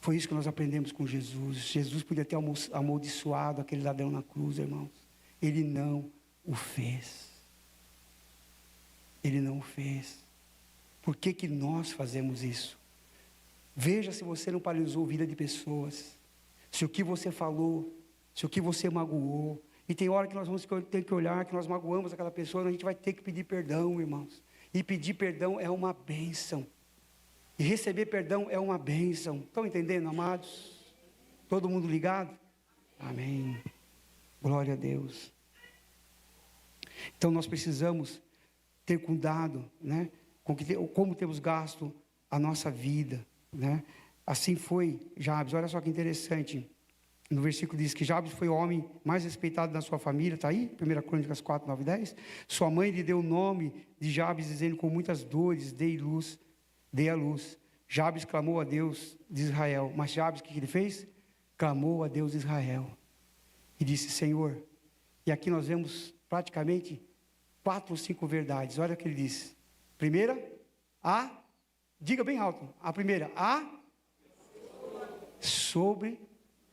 Foi isso que nós aprendemos com Jesus. Jesus podia ter amaldiçoado aquele ladrão na cruz, irmãos. Ele não o fez. Ele não o fez. Por que que nós fazemos isso? Veja se você não paralisou a vida de pessoas. Se o que você falou, se o que você magoou. E tem hora que nós vamos ter que olhar, que nós magoamos aquela pessoa, a gente vai ter que pedir perdão, irmãos. E pedir perdão é uma bênção. E receber perdão é uma bênção. Estão entendendo, amados? Todo mundo ligado? Amém. Glória a Deus. Então nós precisamos ter cuidado, né, como temos gasto a nossa vida, né? Assim foi Jabes. Olha só que interessante. No versículo diz que Jabes foi o homem mais respeitado da sua família, está aí? 1 Crônicas 4, 9 e 10. Sua mãe lhe deu o nome de Jabes, dizendo: com muitas dores dei a luz. Jabes clamou a Deus de Israel. Mas Jabes, o que ele fez? Clamou a Deus de Israel. E disse: Senhor. E aqui nós vemos praticamente 4 ou 5 verdades. Olha o que ele diz. Primeira, diga bem alto. A primeira, sobre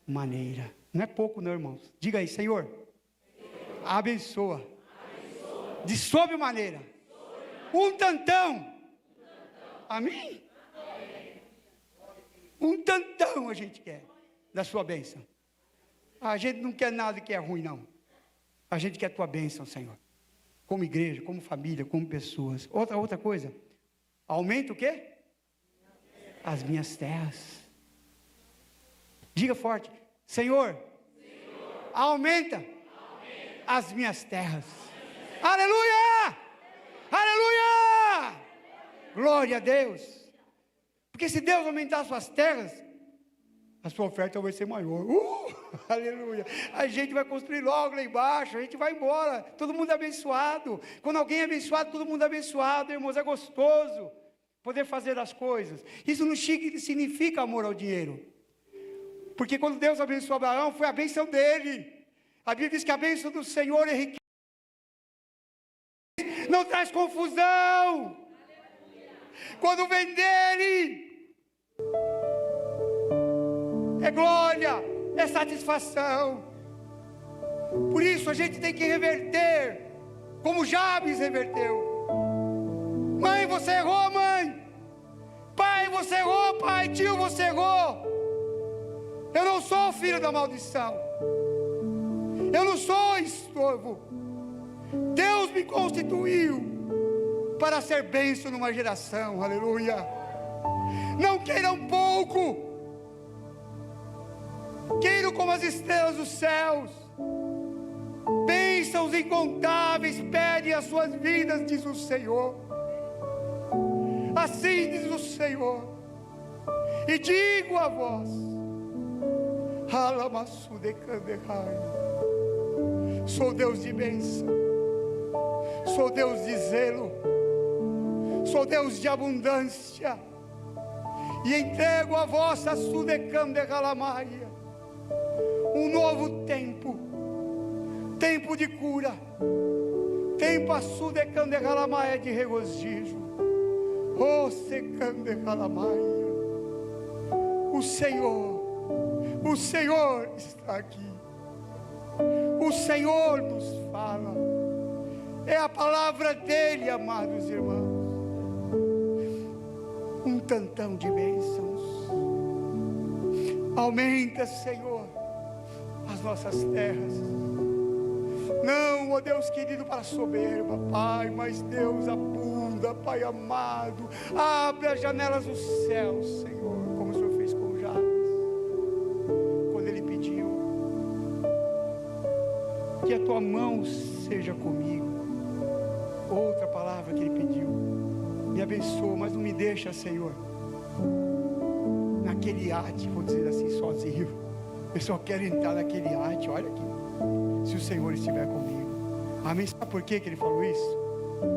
maneira. Não é pouco não, irmãos. Diga aí: Senhor, abençoa. De sobremaneira. Um tantão. Amém? Um tantão a gente quer da sua bênção. A gente não quer nada que é ruim, não. A gente quer a tua bênção, Senhor. Como igreja, como família, como pessoas. Outra coisa. Aumenta o quê? As minhas terras. Diga forte: Senhor, aumenta as minhas terras. Aleluia! Aleluia! Glória a Deus. Porque se Deus aumentar as suas terras, a sua oferta vai ser maior. Aleluia. A gente vai construir logo lá embaixo, a gente vai embora. Todo mundo é abençoado. Quando alguém é abençoado, todo mundo é abençoado, irmãos. É gostoso poder fazer as coisas. Isso não significa amor ao dinheiro. Porque quando Deus abençoou Abraão, foi a bênção dele. A Bíblia diz que a bênção do Senhor é riqueza, não traz confusão. Quando vem dele, é glória, é satisfação. Por isso a gente tem que reverter, como Jabes reverteu. Mãe, você errou, mãe. Pai, você errou, pai. Tio, você errou. Eu não sou filho da maldição. Eu não sou estorvo. Deus me constituiu para ser bênção numa geração. Aleluia. Não queiram pouco. Queiram como as estrelas dos céus. Bênçãos incontáveis pedem as suas vidas, diz o Senhor. Assim diz o Senhor. E digo a vós: sou Deus de bênção, sou Deus de zelo, sou Deus de abundância, e entrego a vossa Sudecandegalamaia um novo tempo, tempo de cura, tempo a Sudecandegalamaia de regozijo. Oh, Secandegalamaia, o Senhor está aqui. O Senhor nos fala. É a palavra dele, amados irmãos. Um tantão de bênçãos. Aumenta, Senhor, as nossas terras. Não, ó Deus querido, para a soberba, Pai, mas Deus abunda, Pai amado. Abre as janelas dos céus, Senhor, como o Senhor fez com Jabes. Que a tua mão seja comigo. Outra palavra que ele pediu: me abençoa, mas não me deixa, Senhor, naquele iate, vou dizer assim, sozinho. Eu só quero entrar naquele iate. Olha aqui, se o Senhor estiver comigo. Amém? Sabe por que ele falou isso?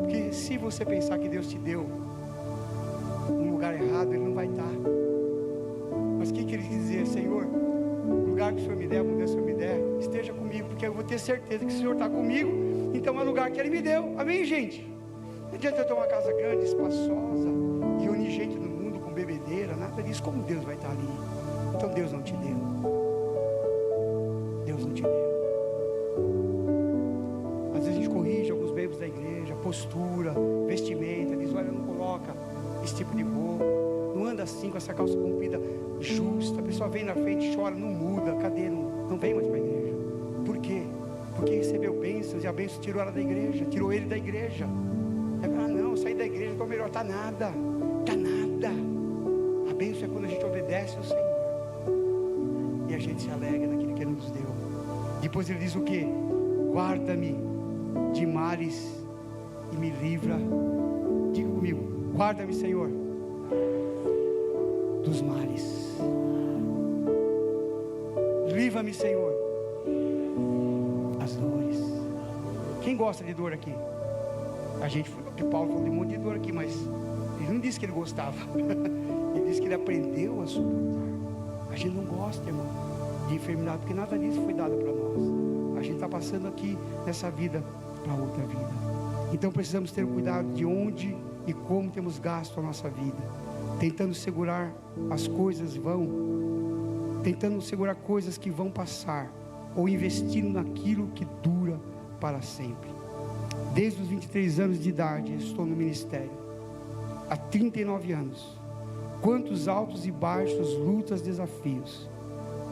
Porque se você pensar que Deus te deu um lugar errado, ele não vai estar. Mas o que ele quis dizer? Senhor, o lugar que o Senhor me der, a abundância que o Senhor me der, esteja comigo, porque eu vou ter certeza que o Senhor está comigo. Então é o lugar que Ele me deu. Amém, gente? Não adianta eu ter uma casa grande, espaçosa, e unir gente no mundo com bebedeira, nada disso. Como Deus vai estar ali? Então Deus não te deu. Deus não te deu. Às vezes a gente corrige alguns membros da igreja, postura, vestimenta, diz: olha, não coloca esse tipo de roupa, não anda assim com essa calça comprida justa. A pessoa vem na frente, chora, não muda, cadê? Não vem mais para a igreja. Por quê? Porque recebeu bênçãos e a bênção tirou ela da igreja, tirou ele da igreja. Não, sair da igreja estou melhor. Está nada. A bênção é quando a gente obedece ao Senhor e a gente se alegra naquilo que Ele nos deu. Depois Ele diz o quê? Guarda-me de males e me livra. Diga comigo: guarda-me, Senhor, dos males. Livra-me, Senhor, as dores. Quem gosta de dor aqui? A gente, porque Paulo falou de um monte de dor aqui, mas ele não disse que ele gostava. Ele disse que ele aprendeu a suportar. A gente não gosta, irmão, de enfermidade, porque nada disso foi dado para nós. A gente está passando aqui nessa vida para outra vida. Então precisamos ter cuidado de onde e como temos gasto a nossa vida, tentando segurar as coisas vão, tentando segurar coisas que vão passar, ou investindo naquilo que dura para sempre. Desde os 23 anos de idade estou no ministério, há 39 anos. Quantos altos e baixos, lutas, desafios.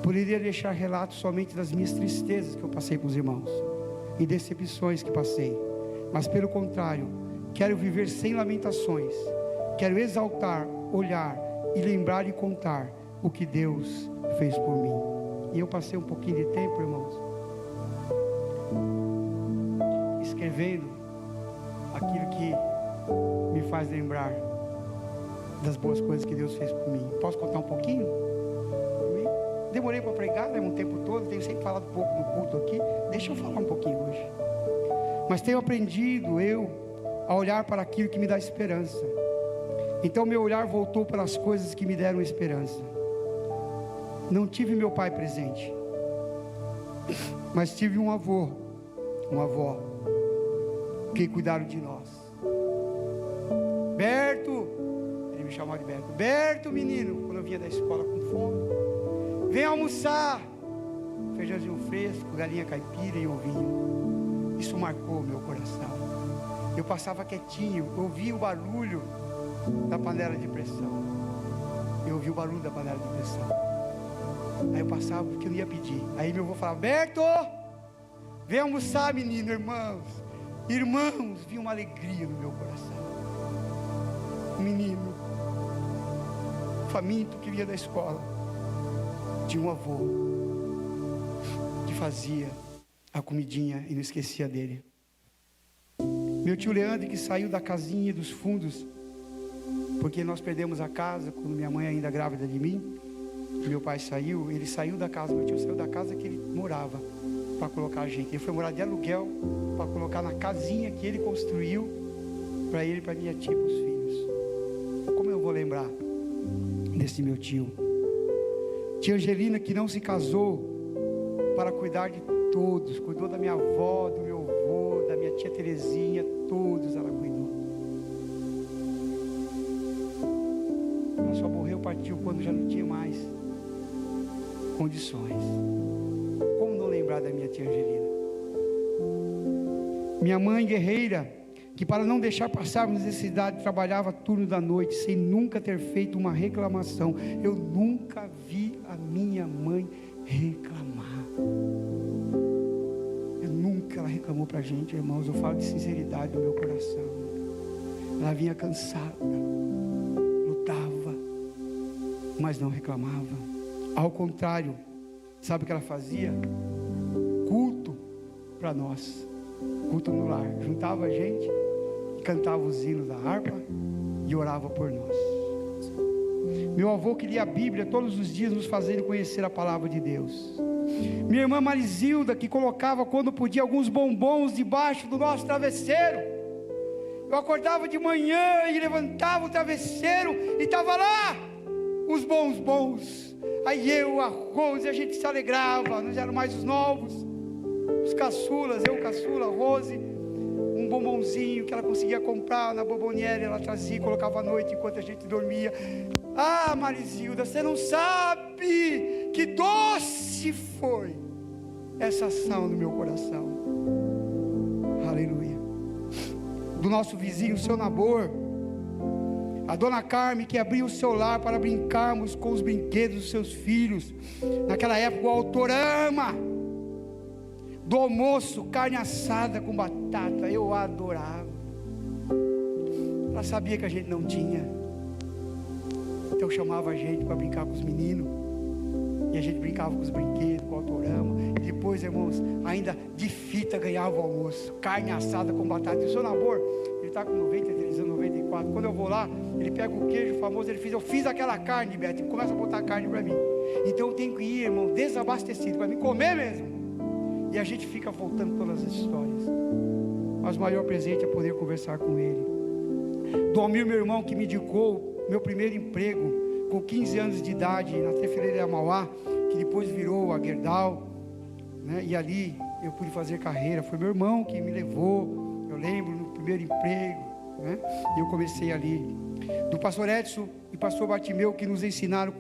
Poderia deixar relatos somente das minhas tristezas que eu passei com os irmãos e decepções que passei, mas pelo contrário, quero viver sem lamentações. Quero exaltar, olhar e lembrar e contar o que Deus fez por mim. E eu passei um pouquinho de tempo, irmãos, escrevendo aquilo que me faz lembrar das boas coisas que Deus fez por mim. Posso contar um pouquinho? Demorei para pregar, né, um tempo todo, tenho sempre falado pouco no culto aqui. Deixa eu falar um pouquinho hoje. Mas tenho aprendido a olhar para aquilo que me dá esperança. Então meu olhar voltou para as coisas que me deram esperança. Não tive meu pai presente, mas tive um avô, uma avó, que cuidaram de nós. Berto, ele me chamava de Berto. Berto, menino, quando eu vinha da escola com fome, vem almoçar. Feijãozinho fresco, galinha caipira e ovinho. Isso marcou meu coração. Eu passava quietinho, eu ouvia o barulho da panela de pressão. Eu ouvi o barulho da panela de pressão. Aí eu passava porque eu não ia pedir. Aí meu avô falava: Berto, vem almoçar, menino, irmãos. Irmãos, vi uma alegria no meu coração. Um menino faminto que vinha da escola, tinha um avô que fazia a comidinha e não esquecia dele. Meu tio Leandro, que saiu da casinha dos fundos, porque nós perdemos a casa quando minha mãe ainda grávida de mim. Meu pai saiu, ele saiu da casa, meu tio saiu da casa que ele morava para colocar a gente. Ele foi morar de aluguel para colocar na casinha que ele construiu para ele, para minha tia e para os filhos. Como eu vou lembrar desse meu tio? Tia Angelina, que não se casou para cuidar de todos, cuidou da minha avó, do meu avô, da minha tia Terezinha, todos ela cuidou. Ela só morreu, partiu quando já não tinha mais condições. Como não lembrar da minha tia Angelina? Minha mãe guerreira, que para não deixar passarmos necessidade, trabalhava turno da noite, sem nunca ter feito uma reclamação. Eu nunca vi a minha mãe reclamar. Ela reclamou para a gente, irmãos. Eu falo de sinceridade do meu coração. Ela vinha cansada, lutava, mas não reclamava. Ao contrário, sabe o que ela fazia? Culto para nós, culto no lar. Juntava a gente, cantava os hinos da harpa e orava por nós. Meu avô que lia a Bíblia todos os dias, nos fazendo conhecer a palavra de Deus. Minha irmã Marizilda, que colocava quando podia alguns bombons debaixo do nosso travesseiro. Eu acordava de manhã e levantava o travesseiro e estava lá os bons. Aí eu, a Rose, a gente se alegrava. Nós éramos mais os novos, os caçulas, eu, caçula, Rose. Um bombonzinho que ela conseguia comprar na bomboniere, ela trazia e colocava à noite enquanto a gente dormia. Ah, Marizilda, você não sabe que doce foi essa ação no meu coração. Aleluia. Do nosso vizinho, o seu Nabor, a dona Carme, que abria o seu lar para brincarmos com os brinquedos dos seus filhos. Naquela época, o Autorama do almoço, carne assada com batata, eu adorava. Ela sabia que a gente não tinha, então chamava a gente para brincar com os meninos, e a gente brincava com os brinquedos, com o Autorama, e depois, irmãos, ainda de fita ganhava o almoço, carne assada com batata. E o seu Nabor, ele está com 93 anos, 94, quando eu vou lá, ele pega o queijo famoso, ele diz: eu fiz aquela carne, Beto, e começa a botar carne para mim. Então eu tenho que ir, irmão, desabastecido, para me comer mesmo. E a gente fica voltando todas as histórias. Mas o maior presente é poder conversar com ele. Do Almir, meu irmão, que me indicou meu primeiro emprego com 15 anos de idade na Tefeleira Mauá, que depois virou a Gerdau, né? E ali eu pude fazer carreira. Foi meu irmão que me levou, eu lembro, no primeiro emprego, né? E eu comecei ali. Do pastor Edson e pastor Bartimeu, que nos ensinaram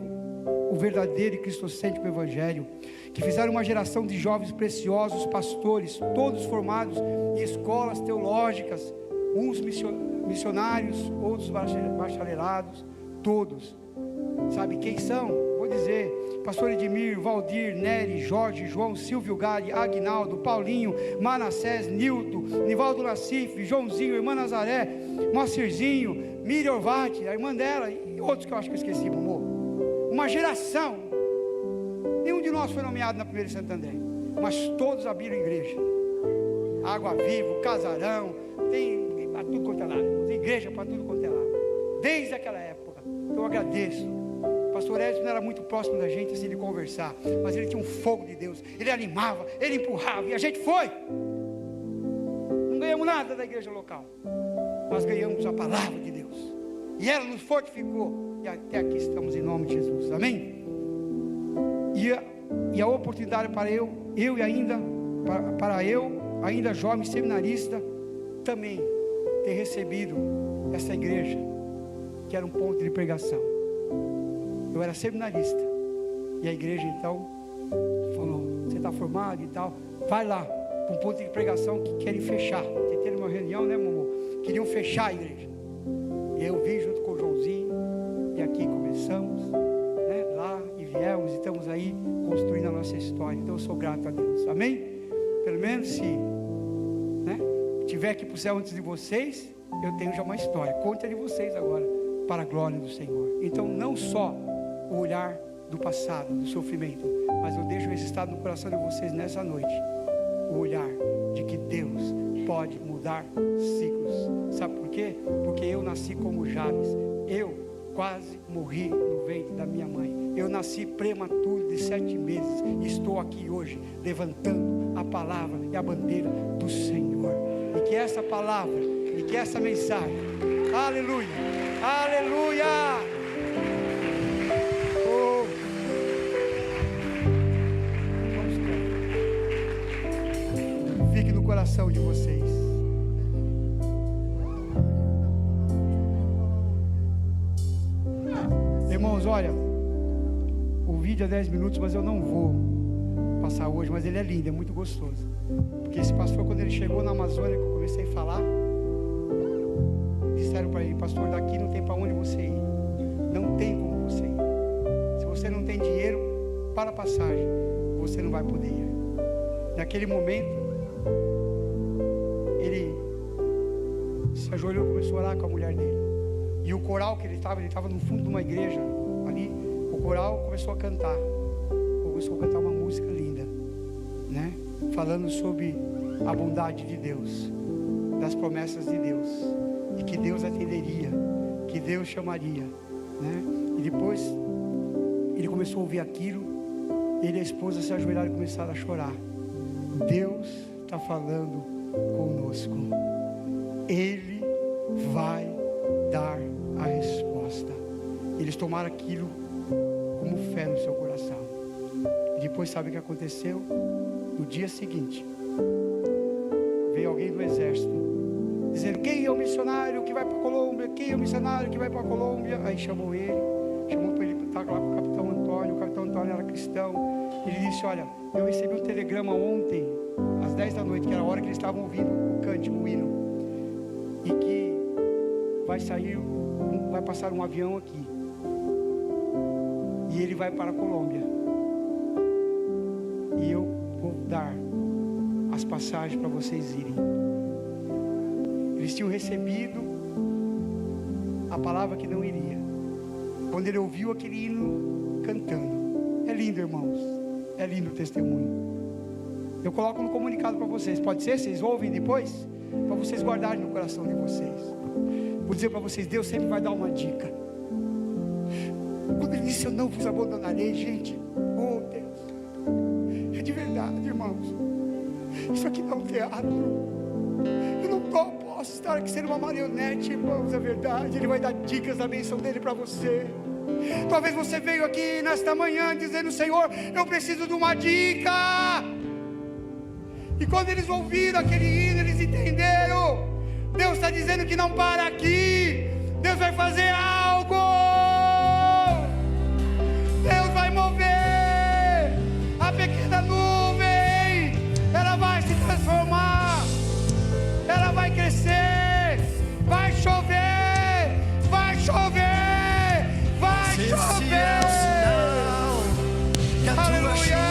o verdadeiro e cristocêntrico evangelho, que fizeram uma geração de jovens preciosos, pastores, todos formados em escolas teológicas, uns missionários, outros bacharelados, todos. Sabe quem são? Vou dizer: pastor Edmir, Valdir, Nery, Jorge, João, Silvio Gari, Aguinaldo, Paulinho, Manassés, Nilton, Nivaldo Nassif, Joãozinho, irmã Nazaré, Moacirzinho, Miriam Orvati, a irmã dela, e outros que eu acho que eu esqueci, amor. Uma geração. Nenhum de nós foi nomeado na primeira Santo André, mas todos abriram igreja. Água Viva, Casarão, tem para tudo quanto é lado, tem igreja para tudo quanto é lado, desde aquela época. Eu agradeço. O pastor Edson não era muito próximo da gente assim de conversar, mas ele tinha um fogo de Deus, ele animava, ele empurrava, e a gente foi. Não ganhamos nada da igreja local, mas ganhamos a palavra de Deus, e ela nos fortificou, e até aqui estamos em nome de Jesus, amém? E a oportunidade para eu ainda jovem seminarista, também ter recebido essa igreja, que era um ponto de pregação. Eu era seminarista, e a igreja então falou: você está formado e tal, vai lá para um ponto de pregação que querem fechar. Teve uma reunião, né, mamô? Queriam fechar a igreja, e eu vim junto com o Joãozinho, e aqui começamos, né, lá, e viemos, e estamos aí construindo a nossa história. Então eu sou grato a Deus, amém? Pelo menos se, né, tiver aqui para o céu antes de vocês, eu tenho já uma história, conta de vocês agora, para a glória do Senhor. Então não só o olhar do passado, do sofrimento, mas eu deixo registrado no coração de vocês nessa noite, o olhar de que Deus pode mudar ciclos. Sabe por quê? Porque eu nasci como Jabes, eu quase morri no ventre da minha mãe, eu nasci prematuro de 7 meses, e estou aqui hoje, levantando a palavra e a bandeira do Senhor, e que essa palavra, e que essa mensagem, aleluia, aleluia, oh, fique no coração de vocês. Irmãos, olha, o vídeo é 10 minutos, mas eu não vou passar hoje, mas ele é lindo, é muito gostoso. Porque esse pastor, quando ele chegou na Amazônia, que eu comecei a falar, disseram para ele: pastor, daqui não tem para onde você ir, não tem como você ir. Se você não tem dinheiro para a passagem, você não vai poder ir. Naquele momento, ele se ajoelhou e começou a orar com a mulher dele. E o coral que ele estava no fundo de uma igreja ali, o coral começou a cantar uma música linda, né? Falando sobre a bondade de Deus, das promessas de Deus, e que Deus atenderia, que Deus chamaria, né? E depois ele começou a ouvir aquilo, ele e a esposa se ajoelharam e começaram a chorar. Deus está falando conosco, Ele vai dar a resposta. Eles tomaram aquilo como fé no seu coração. E depois, sabe o que aconteceu? No dia seguinte, veio alguém do exército dizendo: quem é o missionário que vai para a Colômbia? Quem é o missionário que vai para a Colômbia? Aí chamou para ele estar lá com o capitão Antônio. O capitão Antônio era cristão. Ele disse: olha, eu recebi um telegrama ontem às 10 da noite, que era a hora que eles estavam ouvindo o cântico, o hino, e que vai passar um avião aqui, e ele vai para a Colômbia, e eu vou dar as passagens para vocês irem. Eles tinham recebido a palavra que não iria. Quando ele ouviu aquele hino cantando, é lindo, irmãos, é lindo o testemunho. Eu coloco no comunicado para vocês, pode ser? Vocês ouvem depois? Para vocês guardarem no coração de vocês. Vou dizer para vocês: Deus sempre vai dar uma dica. Quando ele disse: eu não vos abandonarei, gente, oh Deus, é de verdade, irmãos. Isso aqui não é um teatro. Eu não posso estar aqui sendo uma marionete, irmãos, é verdade. Ele vai dar dicas da bênção dele para você. Talvez você veio aqui nesta manhã dizendo: Senhor, eu preciso de uma dica. E quando eles ouviram aquele hino, eles entenderam. Deus está dizendo que não para aqui. Deus vai fazer algo. Deus vai mover a pequena nuvem. Ela vai se transformar. Ela vai crescer. Vai chover. Vai chover. Vai chover. Aleluia.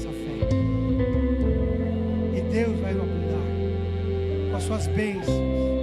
nossa fé. E Deus vai abundar com as suas bênçãos,